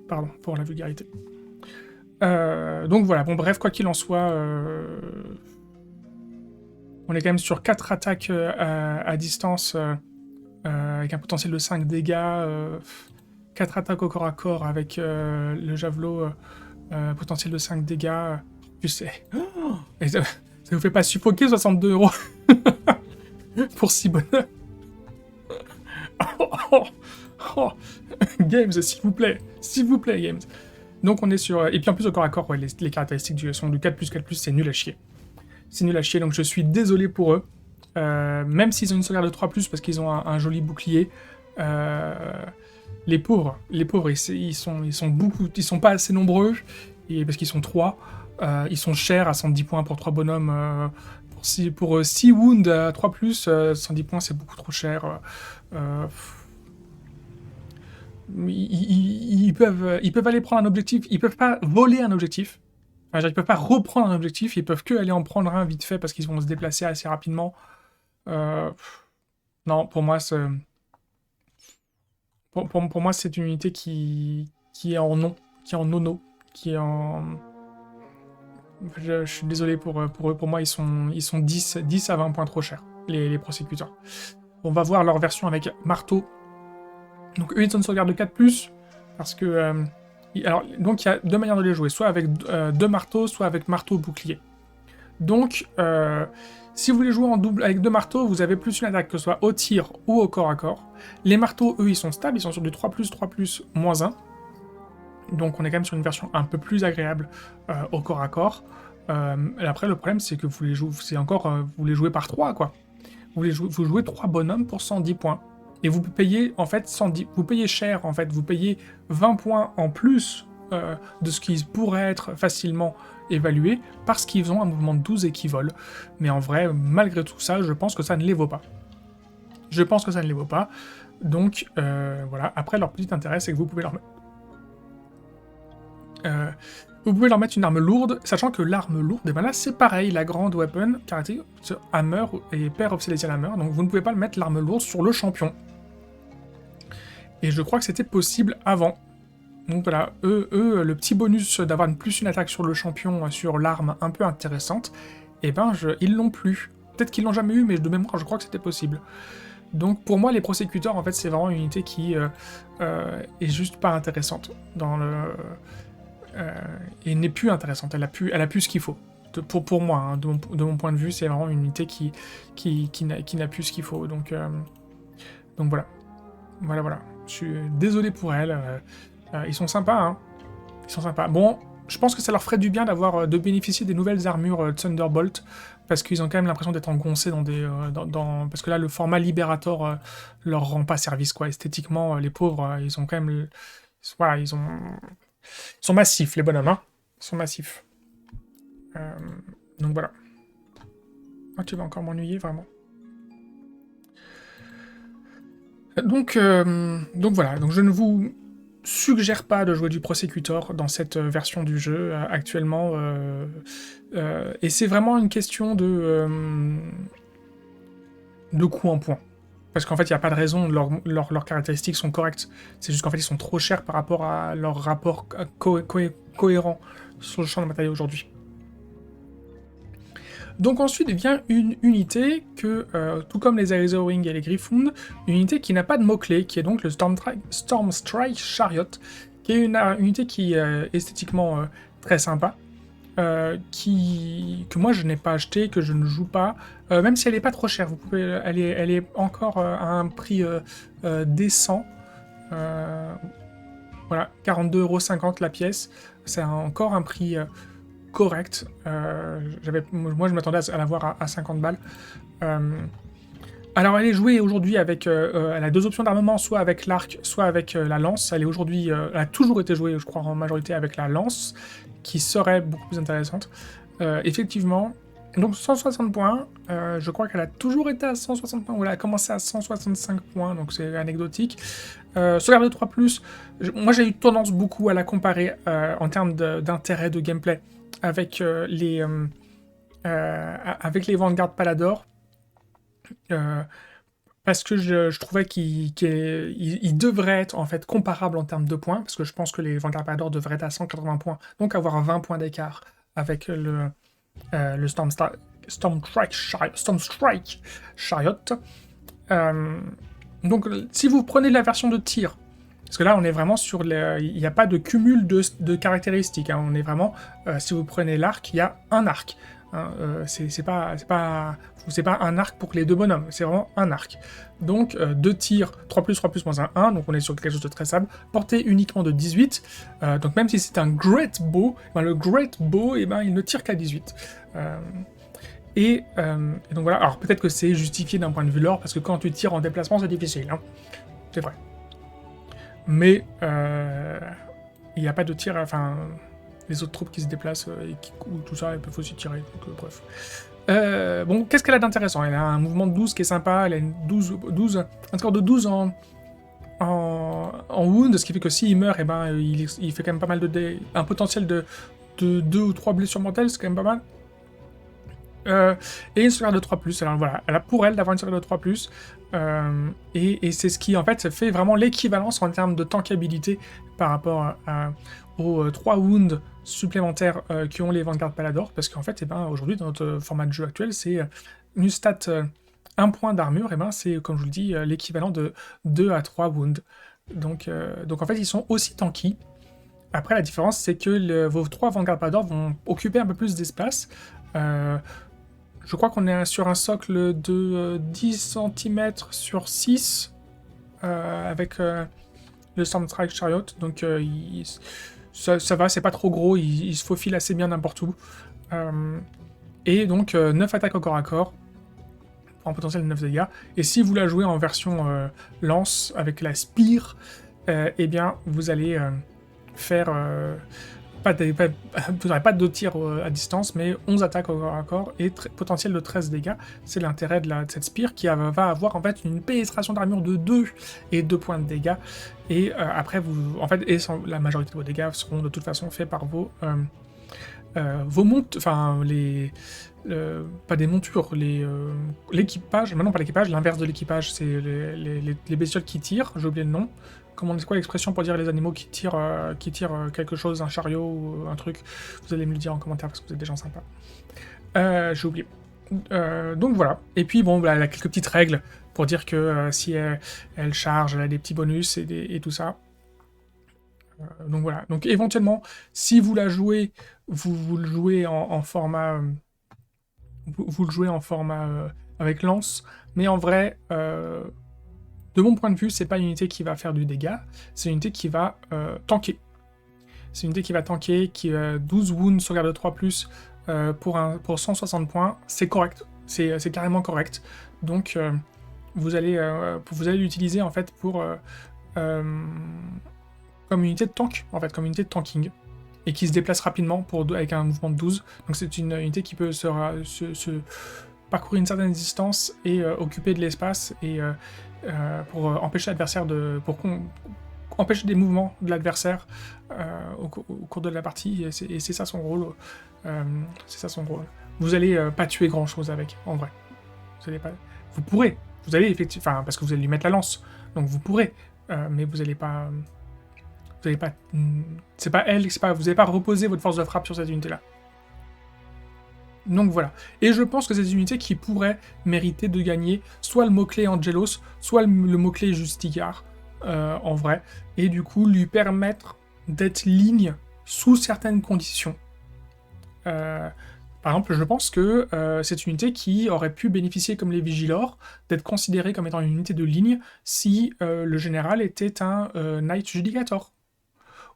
Pardon, pour la vulgarité. Donc voilà, bon bref, quoi qu'il en soit... On est quand même sur 4 attaques à distance... avec un potentiel de 5 dégâts, 4 attaques au corps à corps avec le javelot, potentiel de 5 dégâts. Tu sais. Oh, ça vous fait pas suffoquer 62 € pour 6 bonheurs. Games, s'il vous plaît, Games. Donc on est sur... Et puis en plus au corps à corps, ouais, les caractéristiques sont du 4+4+, c'est nul à chier. C'est nul à chier, donc je suis désolé pour eux. Même s'ils ont une sauvegarde de 3+, parce qu'ils ont un joli bouclier, les pauvres, ils sont pas assez nombreux, et parce qu'ils sont 3, ils sont chers à 110 points pour 3 bonhommes, pour 6 wounds à 3+, 110 points c'est beaucoup trop cher. Ils peuvent aller prendre un objectif, ils peuvent pas voler un objectif. Enfin, ils peuvent pas reprendre un objectif, ils peuvent que aller en prendre un vite fait parce qu'ils vont se déplacer assez rapidement. Non, pour moi, pour moi, c'est une unité qui est en non, qui est en nono, qui est en... Je suis désolé pour eux. Pour moi, ils sont 10 à 20 points trop chers, les prosecuteurs. On va voir leur version avec marteau. Donc eux, ils ont une sauvegarde de 4+, parce que... donc il y a 2 manières de les jouer, soit avec 2 marteaux, soit avec marteau bouclier. Donc, si vous voulez jouer en double avec 2 marteaux, vous avez plus une attaque, que ce soit au tir ou au corps à corps. Les marteaux, eux, ils sont stables, ils sont sur du 3+, -1. Donc on est quand même sur une version un peu plus agréable au corps à corps. Après, le problème, c'est que vous les jouez par 3, quoi. Vous jouez 3 bonhommes pour 110 points. Et vous payez, en fait, vous payez cher, en fait. Vous payez 20 points en plus de ce qui pourrait être facilement évalué, parce qu'ils ont un mouvement de 12 et qu'ils volent. Mais en vrai, malgré tout ça, je pense que ça ne les vaut pas. Donc, voilà. Après, leur petit intérêt, c'est que vous pouvez leur mettre... une arme lourde, sachant que l'arme lourde, et ben là c'est pareil, la grande weapon, caractéristique Hammer et Pair of Celestial Hammer, donc vous ne pouvez pas mettre l'arme lourde sur le champion. Et je crois que c'était possible avant. Donc voilà, eux le petit bonus d'avoir une attaque sur le champion, sur l'arme un peu intéressante, et ben ils l'ont plus. Peut-être qu'ils l'ont jamais eu, mais de mémoire je crois que c'était possible. Donc pour moi, les prosécuteurs, en fait, c'est vraiment une unité qui est juste pas intéressante dans le et n'est plus intéressante. Elle a plus ce qu'il faut. Pour moi, hein, de mon point de vue, c'est vraiment une unité qui n'a plus ce qu'il faut. Donc voilà. Voilà. Je suis désolé pour elle. Ils sont sympas, hein. Ils sont sympas. Bon, je pense que ça leur ferait du bien de bénéficier des nouvelles armures Thunderbolt, parce qu'ils ont quand même l'impression d'être engoncés dans des... parce que là, le format Liberator leur rend pas service, quoi. Esthétiquement, les pauvres, ils ont quand même... Voilà, ils sont massifs, les bonhommes, hein. Ils sont massifs. Donc voilà. Ah, tu vas encore m'ennuyer, vraiment. Donc voilà. Donc je ne vous suggère pas de jouer du Prosecutor dans cette version du jeu actuellement. Et c'est vraiment une question de coût en points. Parce qu'en fait, il n'y a pas de raison, leurs caractéristiques sont correctes. C'est juste qu'en fait, ils sont trop chers par rapport à leur rapport cohérent sur le champ de matériaux aujourd'hui. Donc ensuite vient une unité que, tout comme les Aetherwing et les Griffon, une unité qui n'a pas de mot-clé, qui est donc le Stormstrike Chariot, qui est une unité qui est esthétiquement très sympa, que moi je n'ai pas acheté, que je ne joue pas, même si elle n'est pas trop chère, elle est encore à un prix décent. Voilà, 42,50 € la pièce, c'est encore un prix correct. Moi je m'attendais à la voir à 50 balles. Alors elle est jouée aujourd'hui avec... elle a deux options d'armement, soit avec l'arc, soit avec la lance. Elle a toujours été jouée, je crois, en majorité avec la lance, qui serait beaucoup plus intéressante. Effectivement, donc 160 points, je crois qu'elle a toujours été à 160 points, ou elle a commencé à 165 points, donc c'est anecdotique. Sauvegarde de 3+, moi j'ai eu tendance beaucoup à la comparer en termes d'intérêt de gameplay avec les Vanguard Palador, parce que je trouvais qu'il devrait être en fait comparable en termes de points, parce que je pense que les Vanguard Palador devraient être à 180 points, donc avoir 20 points d'écart avec le Stormstrike Chariot. Donc si vous prenez la version de tir, parce que là on est vraiment sur il n'y a pas de cumul de caractéristiques, hein. On est vraiment, si vous prenez l'arc, il y a un arc. Hein, c'est pas un arc pour les deux bonhommes, c'est vraiment un arc. Donc 2 tirs, 3+, moins 1, donc on est sur quelque chose de très stable, portée uniquement de 18, donc même si c'est un Great Bow, le Great Bow, il ne tire qu'à 18. Et donc voilà, alors peut-être que c'est justifié d'un point de vue lore, parce que quand tu tires en déplacement, c'est difficile, hein. C'est vrai. Mais il n'y a pas de tir, enfin... Les autres troupes qui se déplacent et qui coulent, tout ça, elles peuvent aussi tirer, donc bref. Bon, qu'est-ce qu'elle a d'intéressant? Elle a un mouvement de 12 qui est sympa, elle a un score de 12 en wound, ce qui fait que s'il meurt, et il fait quand même pas mal de un potentiel de 2 ou 3 blessures mortelles, c'est quand même pas mal. Et une sauvegarde de 3+, alors voilà, elle a pour elle d'avoir une sauvegarde de 3+, et c'est ce qui en fait fait vraiment l'équivalence en termes de tankabilité par rapport aux 3 wounds supplémentaires qui ont les Vanguard Palador, parce qu'en fait, aujourd'hui, dans notre format de jeu actuel, c'est une stat 1 point d'armure, c'est, comme je vous le dis, l'équivalent de 2 à 3 wounds. Donc en fait, ils sont aussi tanky. Après, la différence, c'est que vos 3 Vanguard Palador vont occuper un peu plus d'espace. Je crois qu'on est sur un socle de 10 cm sur 6 avec le Stormstrike Chariot, donc ça va, c'est pas trop gros, il se faufile assez bien n'importe où. Et donc 9 attaques au corps à corps, pour un potentiel de 9 dégâts. Et si vous la jouez en version lance avec la Spear, eh bien vous allez faire... vous n'aurez pas de tir à distance, mais 11 attaques au corps à corps et potentiel de 13 dégâts. C'est l'intérêt de cette Spear qui va avoir en fait une pénétration d'armure de 2 et 2 points de dégâts. Et après, la majorité de vos dégâts seront de toute façon faits par vos montes, enfin pas des montures, l'équipage, maintenant pas l'équipage, l'inverse de l'équipage, c'est les bestioles qui tirent, j'ai oublié le nom. C'est quoi l'expression pour dire les animaux qui tirent quelque chose, un chariot ou un truc? Vous allez me le dire en commentaire parce que vous êtes des gens sympas. J'ai oublié. Donc voilà. Et puis bon, elle a quelques petites règles pour dire que si elle charge, elle a des petits bonus et tout ça. Donc voilà. Donc éventuellement, si vous la jouez, vous le jouez en format... vous le jouez en format avec lance. Mais en vrai, de mon point de vue, c'est pas une unité qui va faire du dégât. C'est une unité qui va tanker. C'est une unité qui va tanker, qui a 12 wounds, sauvegarde de 3+, pour 160 points. C'est correct. C'est carrément correct. Donc, vous allez l'utiliser, en fait, comme unité de tank, en fait, comme unité de tanking. Et qui se déplace rapidement avec un mouvement de 12. Donc, c'est une unité qui peut se parcourir une certaine distance et occuper de l'espace et pour empêcher l'adversaire empêcher des mouvements de l'adversaire au cours de la partie, et c'est ça son rôle. C'est ça son rôle. Vous allez pas tuer grand chose avec, en vrai. Vous pourrez, vous allez effectivement, enfin parce que vous allez lui mettre la lance, donc vous pourrez, mais vous allez pas, c'est pas elle, vous allez pas reposer votre force de frappe sur cette unité-là. Donc voilà. Et je pense que c'est une unité qui pourrait mériter de gagner soit le mot-clé Angelos, soit le mot-clé Justicar, en vrai, et du coup lui permettre d'être ligne sous certaines conditions. Par exemple, je pense que c'est une unité qui aurait pu bénéficier, comme les Vigilors, d'être considérée comme étant une unité de ligne si le général était un Knight Judicator,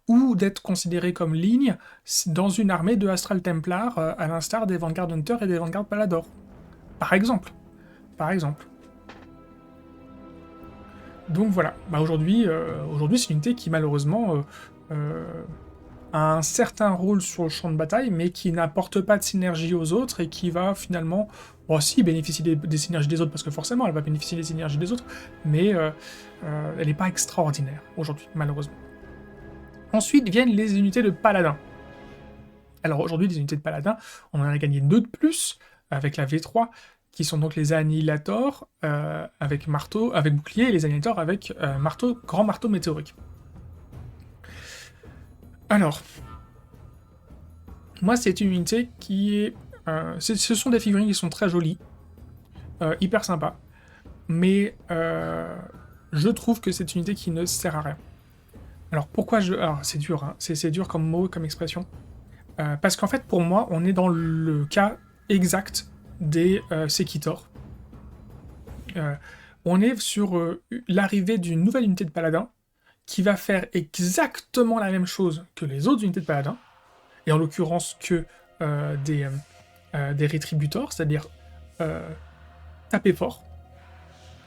ou d'être considéré comme ligne dans une armée de Astral Templar, à l'instar des Vanguard Hunter et des Vanguard Palador. Par exemple. Donc voilà. Aujourd'hui, c'est une unité qui malheureusement a un certain rôle sur le champ de bataille, mais qui n'apporte pas de synergie aux autres et qui va finalement, bon si, bénéficier des synergies des autres, parce que forcément elle va bénéficier des synergies des autres, mais elle n'est pas extraordinaire aujourd'hui, malheureusement. Ensuite viennent les unités de paladins. Alors aujourd'hui, les unités de paladins, on en a gagné 2 de plus avec la V3, qui sont donc les Annihilators avec marteau, avec bouclier, et les Annihilators avec grand marteau météorique. Alors, moi c'est une unité qui est... ce sont des figurines qui sont très jolies, hyper sympas, mais je trouve que c'est une unité qui ne sert à rien. Alors pourquoi alors c'est dur, hein. C'est dur comme mot, comme expression. Parce qu'en fait, pour moi, on est dans le cas exact des Sekitor. On est sur l'arrivée d'une nouvelle unité de paladin qui va faire exactement la même chose que les autres unités de paladin, et en l'occurrence que des rétributors, c'est-à-dire taper fort,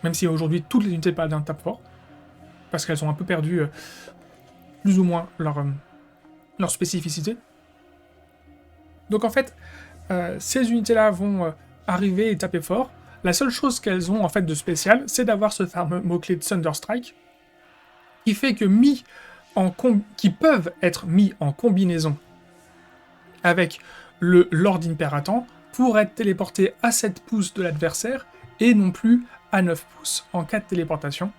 même si aujourd'hui toutes les unités de paladin tapent fort, parce qu'elles ont un peu perdu plus ou moins leur spécificité. Donc en fait, ces unités-là vont arriver et taper fort. La seule chose qu'elles ont en fait de spécial, c'est d'avoir ce fameux mot-clé de Thunderstrike, qui fait que qui peuvent être mis en combinaison avec le Lord Imperator pour être téléporté à 7 pouces de l'adversaire et non plus à 9 pouces en cas de téléportation.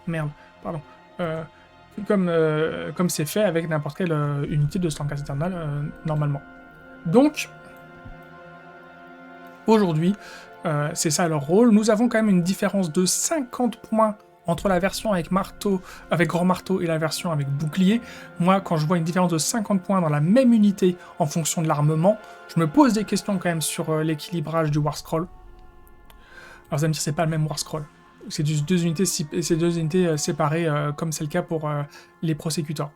Merde, pardon. Comme c'est fait avec n'importe quelle unité de Stormcast Eternal normalement. Donc, aujourd'hui, c'est ça leur rôle. Nous avons quand même une différence de 50 points entre la version avec grand marteau et la version avec bouclier. Moi, quand je vois une différence de 50 points dans la même unité en fonction de l'armement, je me pose des questions quand même sur l'équilibrage du War Scroll. Alors vous allez me dire, c'est pas le même War Scroll. C'est deux unités séparées, comme c'est le cas pour les Prosecutors.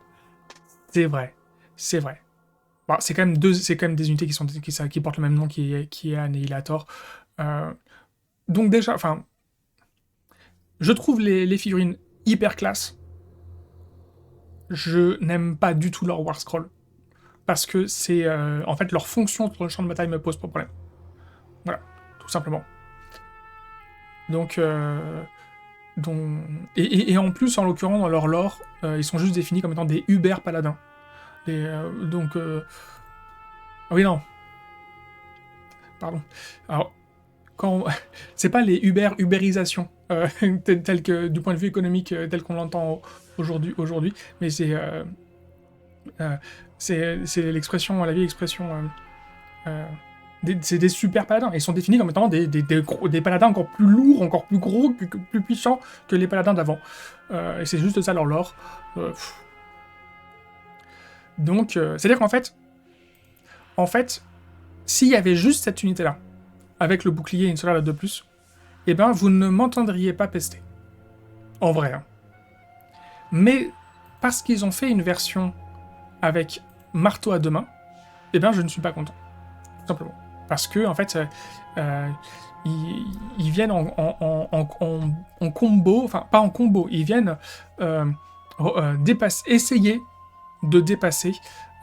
C'est vrai. Bon, c'est quand même des unités qui portent le même nom, qui est Annihilator. Donc déjà, enfin, je trouve les figurines hyper classe. Je n'aime pas du tout leur War Scroll, parce que c'est en fait leur fonction sur le champ de bataille me pose pas de problème. Voilà, tout simplement. Donc, et en plus, en l'occurrence, dans leur lore, ils sont juste définis comme étant des Uber paladins. Oui, non. Pardon. Alors, c'est pas les ubérisations, telles que, du point de vue économique, tel qu'on l'entend aujourd'hui, mais c'est l'expression, la vieille expression C'est des super paladins. Ils sont définis comme étant des paladins encore plus lourds, encore plus gros, plus puissants que les paladins d'avant. Et c'est juste ça leur lore. Donc, c'est-à-dire qu'en fait, s'il y avait juste cette unité-là, avec le bouclier et une solaire de plus, eh ben, vous ne m'entendriez pas pester. En vrai. Hein. Mais, parce qu'ils ont fait une version avec marteau à deux mains, eh ben, je ne suis pas content. Tout simplement. Parce que, en fait, ils viennent en combo, enfin, pas en combo, ils viennent essayer de dépasser,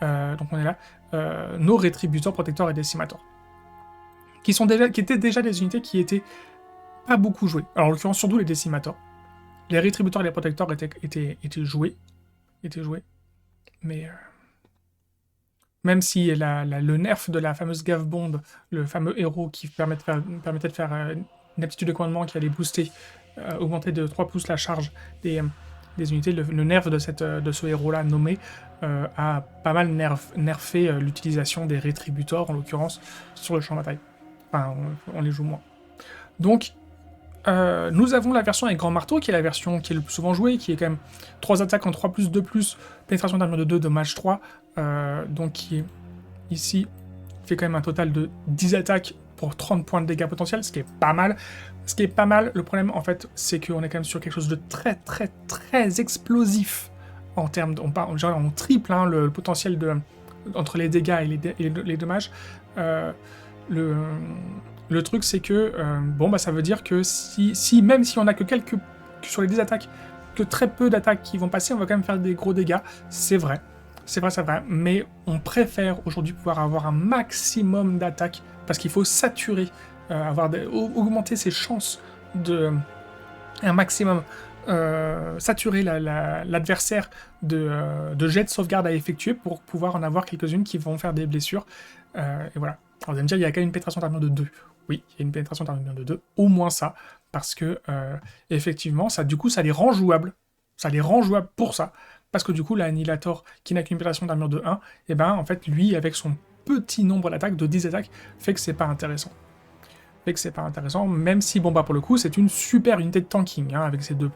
donc on est là, nos rétributeurs, protecteurs et décimateurs. Qui étaient déjà des unités qui étaient pas beaucoup jouées. Alors en l'occurrence, surtout les décimateurs. Les rétributeurs et les protecteurs étaient joués. Mais même si le nerf de la fameuse Gave Bond, le fameux héros qui permettait de faire une aptitude de commandement qui allait booster, augmenter de 3 pouces la charge des unités, le nerf de ce héros-là nommé a pas mal nerfé l'utilisation des rétributeurs, en l'occurrence, sur le champ de bataille. Enfin, on les joue moins. Donc, nous avons la version avec grand marteau, qui est la version qui est le plus souvent jouée, qui est quand même 3 attaques en 3+, 2+, pénétration d'armure de 2, dommage 3, donc qui est ici, fait quand même un total de 10 attaques pour 30 points de dégâts potentiels, ce qui est pas mal. Ce qui est pas mal, le problème en fait, c'est qu'on est quand même sur quelque chose de très très très explosif en termes on triple hein, le potentiel entre les dégâts et les dommages. Le truc, c'est que, ça veut dire que même si on a que sur les 10 attaques, que très peu d'attaques qui vont passer, on va quand même faire des gros dégâts, c'est vrai, mais on préfère aujourd'hui pouvoir avoir un maximum d'attaques, parce qu'il faut saturer, augmenter ses chances un maximum, saturer l'adversaire de jets de sauvegarde à effectuer pour pouvoir en avoir quelques-unes qui vont faire des blessures, et voilà. Alors vous allez me dire, il y a quand même une pénétration d'armure de 2. Oui, il y a une pénétration d'armure de 2, au moins ça, parce que, effectivement, ça les rend jouables. Ça les rend jouables pour ça, parce que du coup, l'Annihilator, qui n'a qu'une pénétration d'armure de 1, et ben, en fait, lui, avec son petit nombre d'attaques, de 10 attaques, fait que c'est pas intéressant. Même si, pour le coup, c'est une super unité de tanking, hein, avec ces 2+.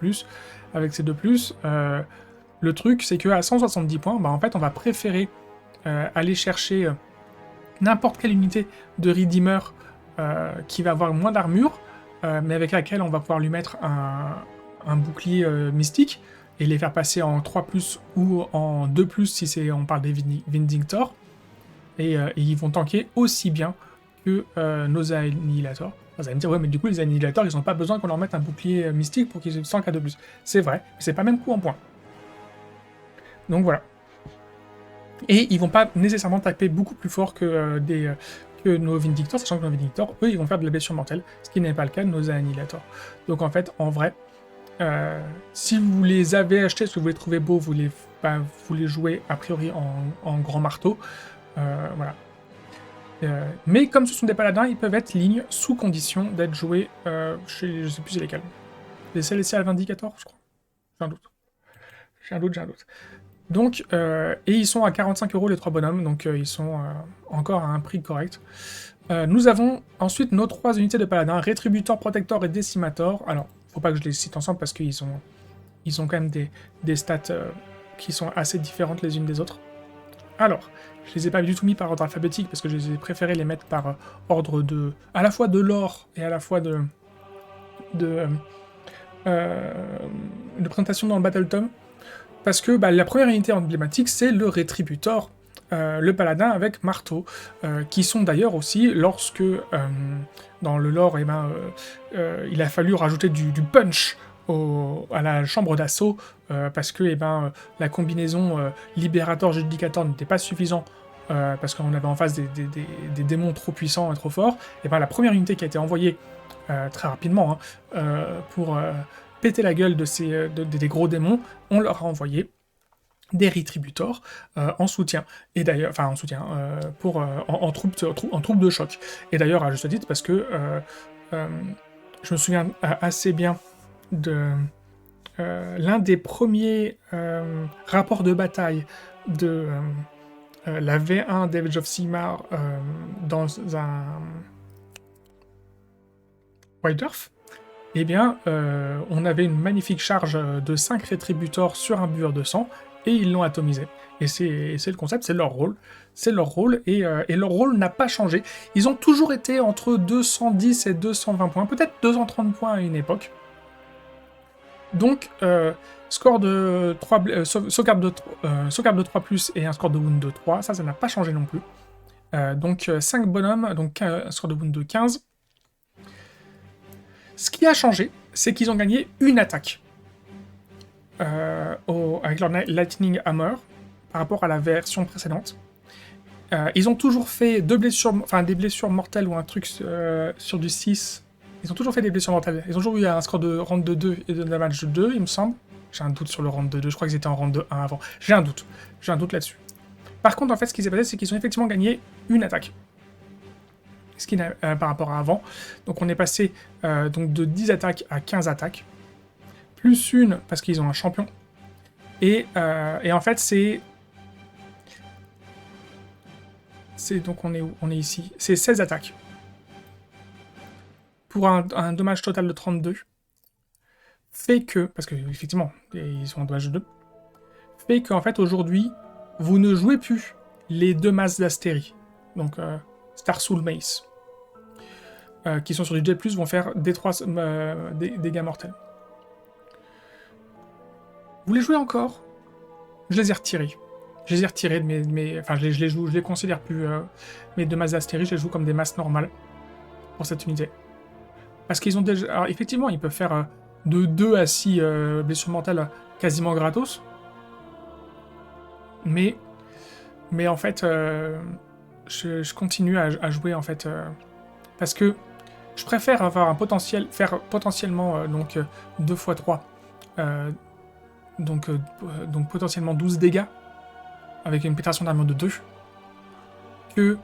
Le truc, c'est qu'à 170 points, en fait, on va préférer aller chercher n'importe quelle unité de Redeemer qui va avoir moins d'armure, mais avec laquelle on va pouvoir lui mettre un bouclier mystique, et les faire passer en 3+, ou en 2+, si on parle des Vindictors, et ils vont tanker aussi bien que nos Annihilators. Vous allez me dire, ouais, mais du coup, les Annihilators, ils n'ont pas besoin qu'on leur mette un bouclier mystique pour qu'ils aient 100 de plus. C'est vrai, mais c'est pas même coup en point. Donc voilà. Et ils vont pas nécessairement taper beaucoup plus fort que nos Vindictors, sachant que nos Vindictors, eux, ils vont faire de la blessure mortelle, ce qui n'est pas le cas de nos Annihilators. Donc en fait, en vrai, si vous les avez achetés, si vous les trouvez beaux, vous les jouez a priori en grand marteau, voilà. Mais comme ce sont des paladins, ils peuvent être lignes sous condition d'être joués chez, je sais plus c'est lesquels. Les Celestial Vindicators, je crois. J'ai un doute. Donc, et ils sont à 45 € les 3 bonhommes, donc ils sont encore à un prix correct. Nous avons ensuite nos 3 unités de paladins, Rétributor, Protector et Décimator. Alors, faut pas que je les cite ensemble parce qu'ils ont quand même des stats qui sont assez différentes les unes des autres. Alors, je les ai pas du tout mis par ordre alphabétique parce que je les ai préféré les mettre par ordre à la fois de lore et à la fois de présentation dans le Battle Tome. Parce que la première unité emblématique, c'est le Rétributor, le paladin avec marteau, qui sont d'ailleurs aussi, lorsque dans le lore, il a fallu rajouter du punch à la chambre d'assaut, parce que la combinaison Libérator-Judicator n'était pas suffisant, parce qu'on avait en face des démons trop puissants et trop forts, et la première unité qui a été envoyée très rapidement pour péter la gueule des gros démons, on leur a envoyé des Rétributors en soutien, et d'ailleurs, enfin en soutien, en troupe de choc. Et d'ailleurs, à juste titre, parce que je me souviens assez bien de l'un des premiers rapports de bataille de la V1 d'Age of Sigmar dans un White Earth, eh bien, on avait une magnifique charge de 5 rétributors sur un bueur de sang, et ils l'ont atomisé. Et c'est le concept, c'est leur rôle. C'est leur rôle, et leur rôle n'a pas changé. Ils ont toujours été entre 210 et 220 points, peut-être 230 points à une époque. Donc, score de 3, sauvegarde de 3+, et un score de wound de 3, ça n'a pas changé non plus. Donc, 5 bonhommes, donc un score de wound de 15. Ce qui a changé, c'est qu'ils ont gagné une attaque avec leur Lightning Hammer par rapport à la version précédente. Ils ont toujours fait des blessures mortelles ou un truc sur du 6. Ils ont toujours fait des blessures mortelles. Ils ont toujours eu un score de rend de 2 et de damage de 2, il me semble. J'ai un doute sur le rang de 2, je crois qu'ils étaient en rang de 1 avant. J'ai un doute là-dessus. Par contre, en fait, ce qui s'est passé, c'est qu'ils ont effectivement gagné une attaque. Ce qui par rapport à avant. Donc on est passé donc de 10 attaques à 15 attaques. Plus une, parce qu'ils ont un champion. Et en fait, c'est... Donc on est où? On est ici. C'est 16 attaques. Pour un dommage total de 32. Fait que... Parce que, effectivement, ils sont en dommage de 2. Fait qu'en fait, aujourd'hui, vous ne jouez plus les 2 masses d'Astérie. Donc, Star Soul Mace. Qui sont sur du Jet+, vont faire des dégâts mortels. Vous les jouez encore? Je les ai retirés. Je les ai retirés de mes... Enfin, je les considère plus... mes 2 masses d'Astérie, je les joue comme des masses normales pour cette unité. Parce qu'ils ont déjà... Alors, effectivement, ils peuvent faire de 2 à 6 blessures mortelles quasiment gratos. Mais en fait, je continue à jouer, en fait... parce que je préfère avoir un potentiel... Faire potentiellement, donc, 2 x 3... donc potentiellement 12 dégâts avec une pénétration d'armure de 2 que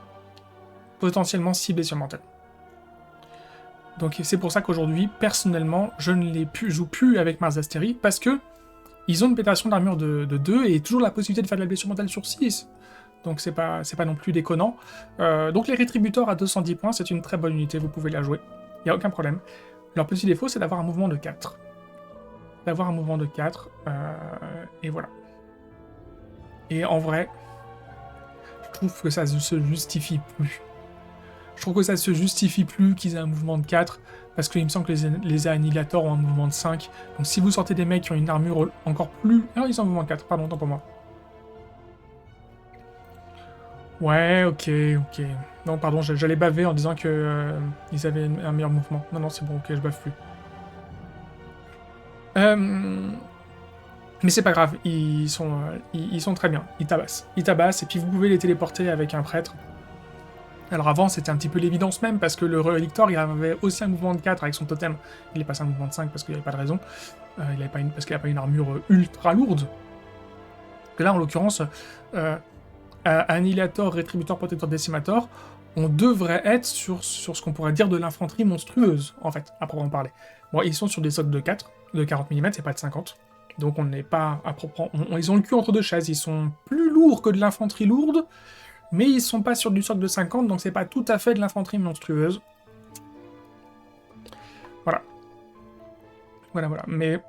potentiellement 6 blessures mortelles. Donc c'est pour ça qu'aujourd'hui, personnellement, je ne joue plus avec Mars d'Astérie parce que ils ont une pénétration d'armure de 2 et toujours la possibilité de faire de la blessure mortelle sur 6. Donc c'est pas non plus déconnant. Donc les rétributeurs à 210 points, c'est une très bonne unité, vous pouvez la jouer. Il n'y a aucun problème. Leur petit défaut, c'est d'avoir un mouvement de 4. Et voilà. Et en vrai, je trouve que ça ne se justifie plus. Je trouve que ça ne se justifie plus qu'ils aient un mouvement de 4, parce qu'il me semble que les annihilators ont un mouvement de 5. Donc si vous sortez des mecs qui ont une armure encore plus... Non, ils ont un mouvement de 4, pardon, tant pour moi. Ouais, ok. Non, pardon, j'allais baver en disant que ils avaient un meilleur mouvement. Non, c'est bon, ok, je bave plus. Mais c'est pas grave, ils sont très bien, ils tabassent, et puis vous pouvez les téléporter avec un prêtre. Alors avant, c'était un petit peu l'évidence même, parce que le Relictor, il avait aussi un mouvement de 4 avec son totem. Il est passé un mouvement de 5 parce qu'il n'y avait pas de raison. Parce qu'il n'a pas une armure ultra lourde. Et là, en l'occurrence, Annihilator, Rétributor, Protector, Decimator, on devrait être sur ce qu'on pourrait dire de l'infanterie monstrueuse, en fait, à proprement parler. Bon, ils sont sur des socles de 4, de 40 mm, c'est pas de 50. Donc on n'est pas à proprement... Ils ont le cul entre deux chaises, ils sont plus lourds que de l'infanterie lourde, mais ils sont pas sur du socle de 50, donc c'est pas tout à fait de l'infanterie monstrueuse. Voilà. Mais...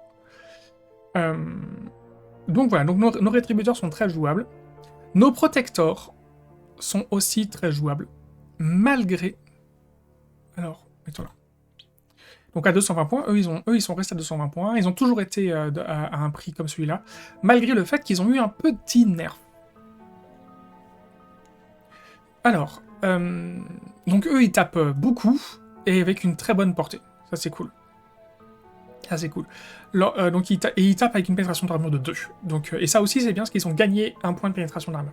Donc voilà, donc nos rétributeurs sont très jouables. Nos protectors sont aussi très jouables, malgré... Alors, mettons là. Donc à 220 points, eux ils sont restés à 220 points, ils ont toujours été à un prix comme celui-là, malgré le fait qu'ils ont eu un petit nerf. Alors, donc eux ils tapent beaucoup, et avec une très bonne portée, ça c'est cool. Alors, donc ils tapent avec une pénétration d'armure de 2, donc, et ça aussi c'est bien parce qu'ils ont gagné un point de pénétration d'armure.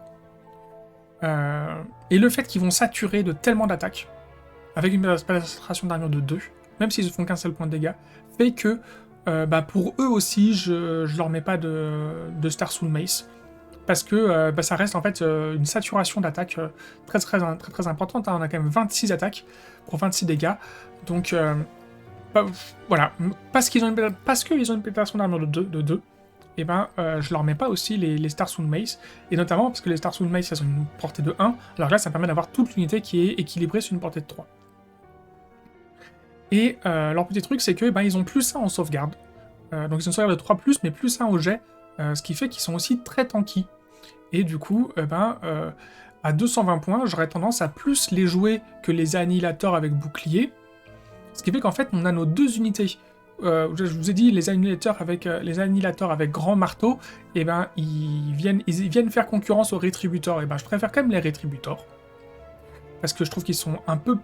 Et le fait qu'ils vont saturer de tellement d'attaques, avec une pénétration d'armure de 2, même s'ils ne font qu'un seul point de dégâts, fait que pour eux aussi, je leur mets pas de Star Soul Mace, parce que ça reste en fait une saturation d'attaque très importante, hein. On a quand même 26 attaques pour 26 dégâts, donc voilà, parce qu'ils ont une pénétration d'armure de 2, et ben je leur mets pas aussi les Star Soul Mace, et notamment parce que les Star Soul Mace, elles ont une portée de 1, alors là ça permet d'avoir toute l'unité qui est équilibrée sur une portée de 3. Et leur petit truc, c'est que ben, ils ont plus 1 en sauvegarde, donc ils ont une sauvegarde de 3+, mais plus 1 au jet, ce qui fait qu'ils sont aussi très tanky. Et du coup, à 220 points, j'aurais tendance à plus les jouer que les annihilateurs avec bouclier, ce qui fait qu'en fait, on a nos 2 unités. Je vous ai dit, les annihilateurs avec grand marteau, et ben, ils viennent faire concurrence aux rétributeurs. Et ben, je préfère quand même les rétributeurs, parce que je trouve qu'ils sont un tout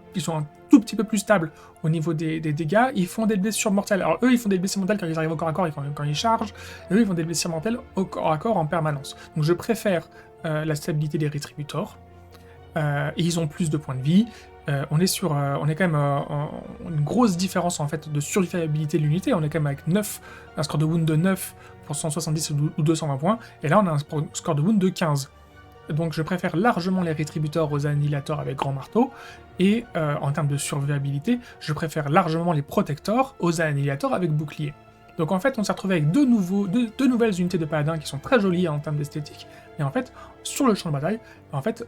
petit peu plus stables au niveau des dégâts. Ils font des blessures mortelles. Alors eux, ils font des blessures mortelles quand ils arrivent au corps à corps et quand ils chargent. Et eux, ils font des blessures mortelles au corps à corps en permanence. Donc je préfère la stabilité des rétributeurs. Et ils ont plus de points de vie. On est quand même une grosse différence en fait de survivabilité de l'unité. On est quand même avec 9, un score de wound de 9 pour 170 ou 220 points. Et là, on a un score de wound de 15. Donc je préfère largement les rétributeurs aux annihilateurs avec grand marteau, et en termes de survivabilité, je préfère largement les protecteurs aux annihilateurs avec bouclier. Donc en fait, on s'est retrouvé avec deux nouvelles unités de paladins qui sont très jolies en termes d'esthétique, et en fait, sur le champ de bataille, en fait,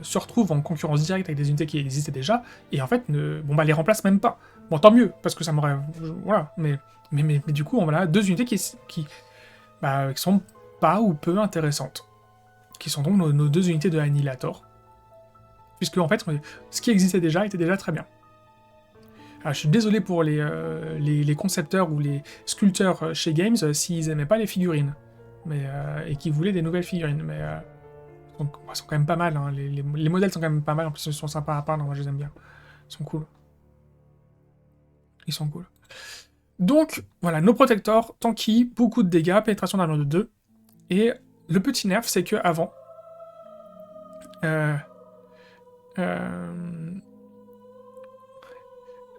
se retrouvent en concurrence directe avec des unités qui existaient déjà, et en fait, les remplacent même pas. Bon, tant mieux, parce que ça m'aurait... Voilà, mais du coup, on a 2 unités qui sont pas ou peu intéressantes, qui sont donc nos 2 unités de Annihilator, puisque en fait, ce qui existait déjà était déjà très bien. Alors, je suis désolé pour les concepteurs ou les sculpteurs chez Games s'ils aimaient pas les figurines, et qu'ils voulaient des nouvelles figurines, mais ils sont quand même pas mal, hein. Les modèles sont quand même pas mal, en plus ils sont sympas à peindre, moi je les aime bien. Ils sont cool. Ils sont cool. Donc, voilà, nos protectors, tanky, beaucoup de dégâts, pénétration d'armure de 2, et le petit nerf, c'est que avant,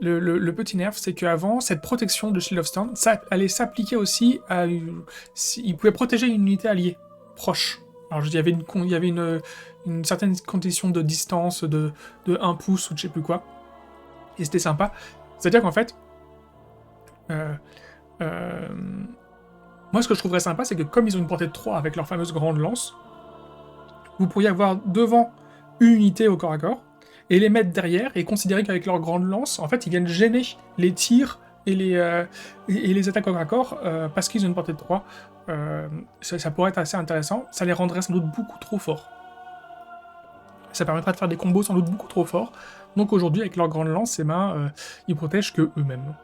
le petit nerf, c'est qu'avant, cette protection de Shield of Storm, ça allait s'appliquer aussi à... Il pouvait protéger une unité alliée, proche. Alors, il y avait une certaine condition de distance de 1 pouce ou de je sais plus quoi, et c'était sympa. C'est-à-dire qu'en fait, moi, ce que je trouverais sympa, c'est que comme ils ont une portée de 3 avec leur fameuse grande lance, vous pourriez avoir devant une unité au corps à corps, et les mettre derrière, et considérer qu'avec leur grande lance, en fait, ils viennent gêner les tirs et les attaques au corps à corps, parce qu'ils ont une portée de 3. Ça pourrait être assez intéressant, ça les rendrait sans doute beaucoup trop forts. Ça permettrait de faire des combos sans doute beaucoup trop forts. Donc aujourd'hui, avec leur grande lance, ils protègent que eux-mêmes.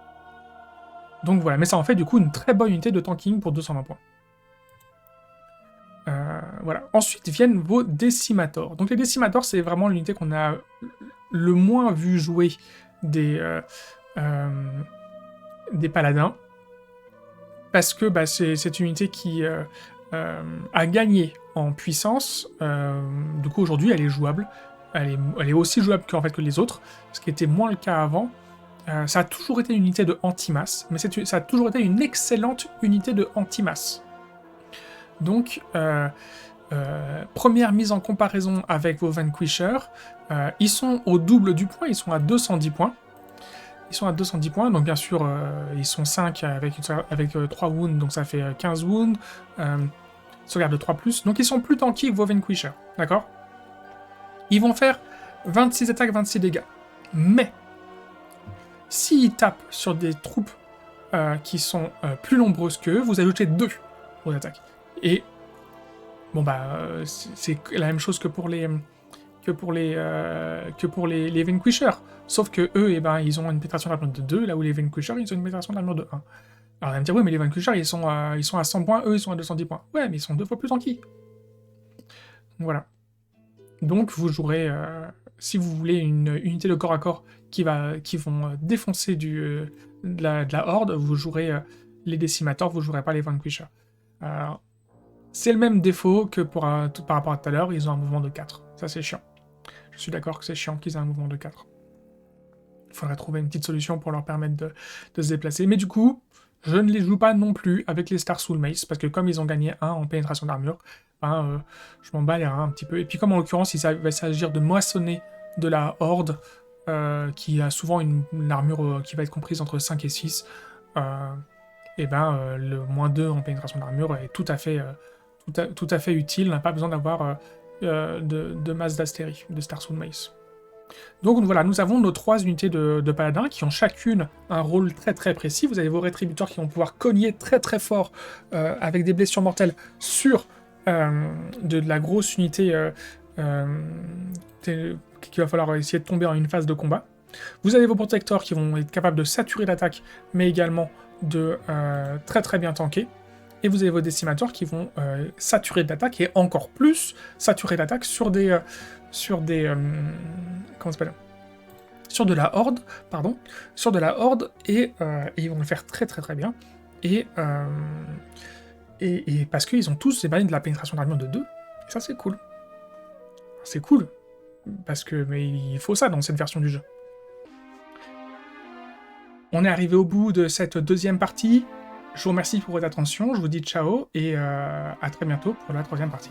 Donc voilà, mais ça en fait du coup une très bonne unité de tanking pour 220 points. Voilà. Ensuite viennent vos décimators. Donc les décimators, c'est vraiment l'unité qu'on a le moins vu jouer des paladins, parce que c'est une unité qui a gagné en puissance. Du coup aujourd'hui elle est jouable. Elle est aussi jouable que les autres, ce qui était moins le cas avant. Ça a toujours été une unité de anti-masse, mais ça a toujours été une excellente unité de anti-masse. Donc, première mise en comparaison avec vos Vanquishers, ils sont au double du point, ils sont à 210 points. Ils sont à 210 points, donc bien sûr, ils sont 5 avec 3 wounds, donc ça fait 15 wounds, sauvegarde de 3+, donc ils sont plus tanky que vos Vanquishers, d'accord? Ils vont faire 26 attaques, 26 dégâts. Mais, s'ils tapent sur des troupes qui sont plus nombreuses qu'eux, vous ajoutez 2 aux attaques. Et bon c'est la même chose que pour les Vanquishers, sauf que eux, ils ont une pénétration d'armure de 2, là où les Vanquishers, ils ont une pénétration d'armure de 1. Alors on va me dire, oui, mais les Vanquishers, ils sont à 100 points, eux, ils sont à 210 points. Ouais, mais ils sont 2 fois plus tanky. Voilà. Donc vous jouerez, si vous voulez une unité de corps à corps qui vont défoncer de la horde, vous jouerez les décimateurs, vous jouerez pas les Vanquishers. C'est le même défaut que par rapport à tout à l'heure, ils ont un mouvement de 4. Ça, c'est chiant. Je suis d'accord que c'est chiant qu'ils aient un mouvement de 4. Il faudrait trouver une petite solution pour leur permettre de se déplacer. Mais du coup, je ne les joue pas non plus avec les Star Soul Mace, parce que comme ils ont gagné 1 en pénétration d'armure, je m'en bats les reins un petit peu. Et puis comme en l'occurrence, il va s'agir de moissonner de la horde, qui a souvent une armure qui va être comprise entre 5 et 6, et ben le -2 en pénétration d'armure est tout à fait utile, on n'a pas besoin d'avoir de masse d'astérie, de Starsoul Mace. Donc voilà, nous avons nos 3 unités de paladins qui ont chacune un rôle très très précis. Vous avez vos rétributeurs qui vont pouvoir cogner très très fort avec des blessures mortelles sur de la grosse unité qu'il va falloir essayer de tomber en une phase de combat. Vous avez vos protecteurs qui vont être capables de saturer l'attaque, mais également de très très bien tanker. Et vous avez vos décimateurs qui vont saturer de l'attaque, et encore plus saturer l'attaque sur des... comment ça s'appelle ? Sur de la horde, pardon. Sur de la horde, et ils vont le faire très très très bien. Et parce qu'ils ont tous des balles de la pénétration d'armure de 2. Et ça c'est cool. C'est cool. Mais il faut ça dans cette version du jeu. On est arrivé au bout de cette deuxième partie. Je vous remercie pour votre attention, je vous dis ciao, et à très bientôt pour la troisième partie.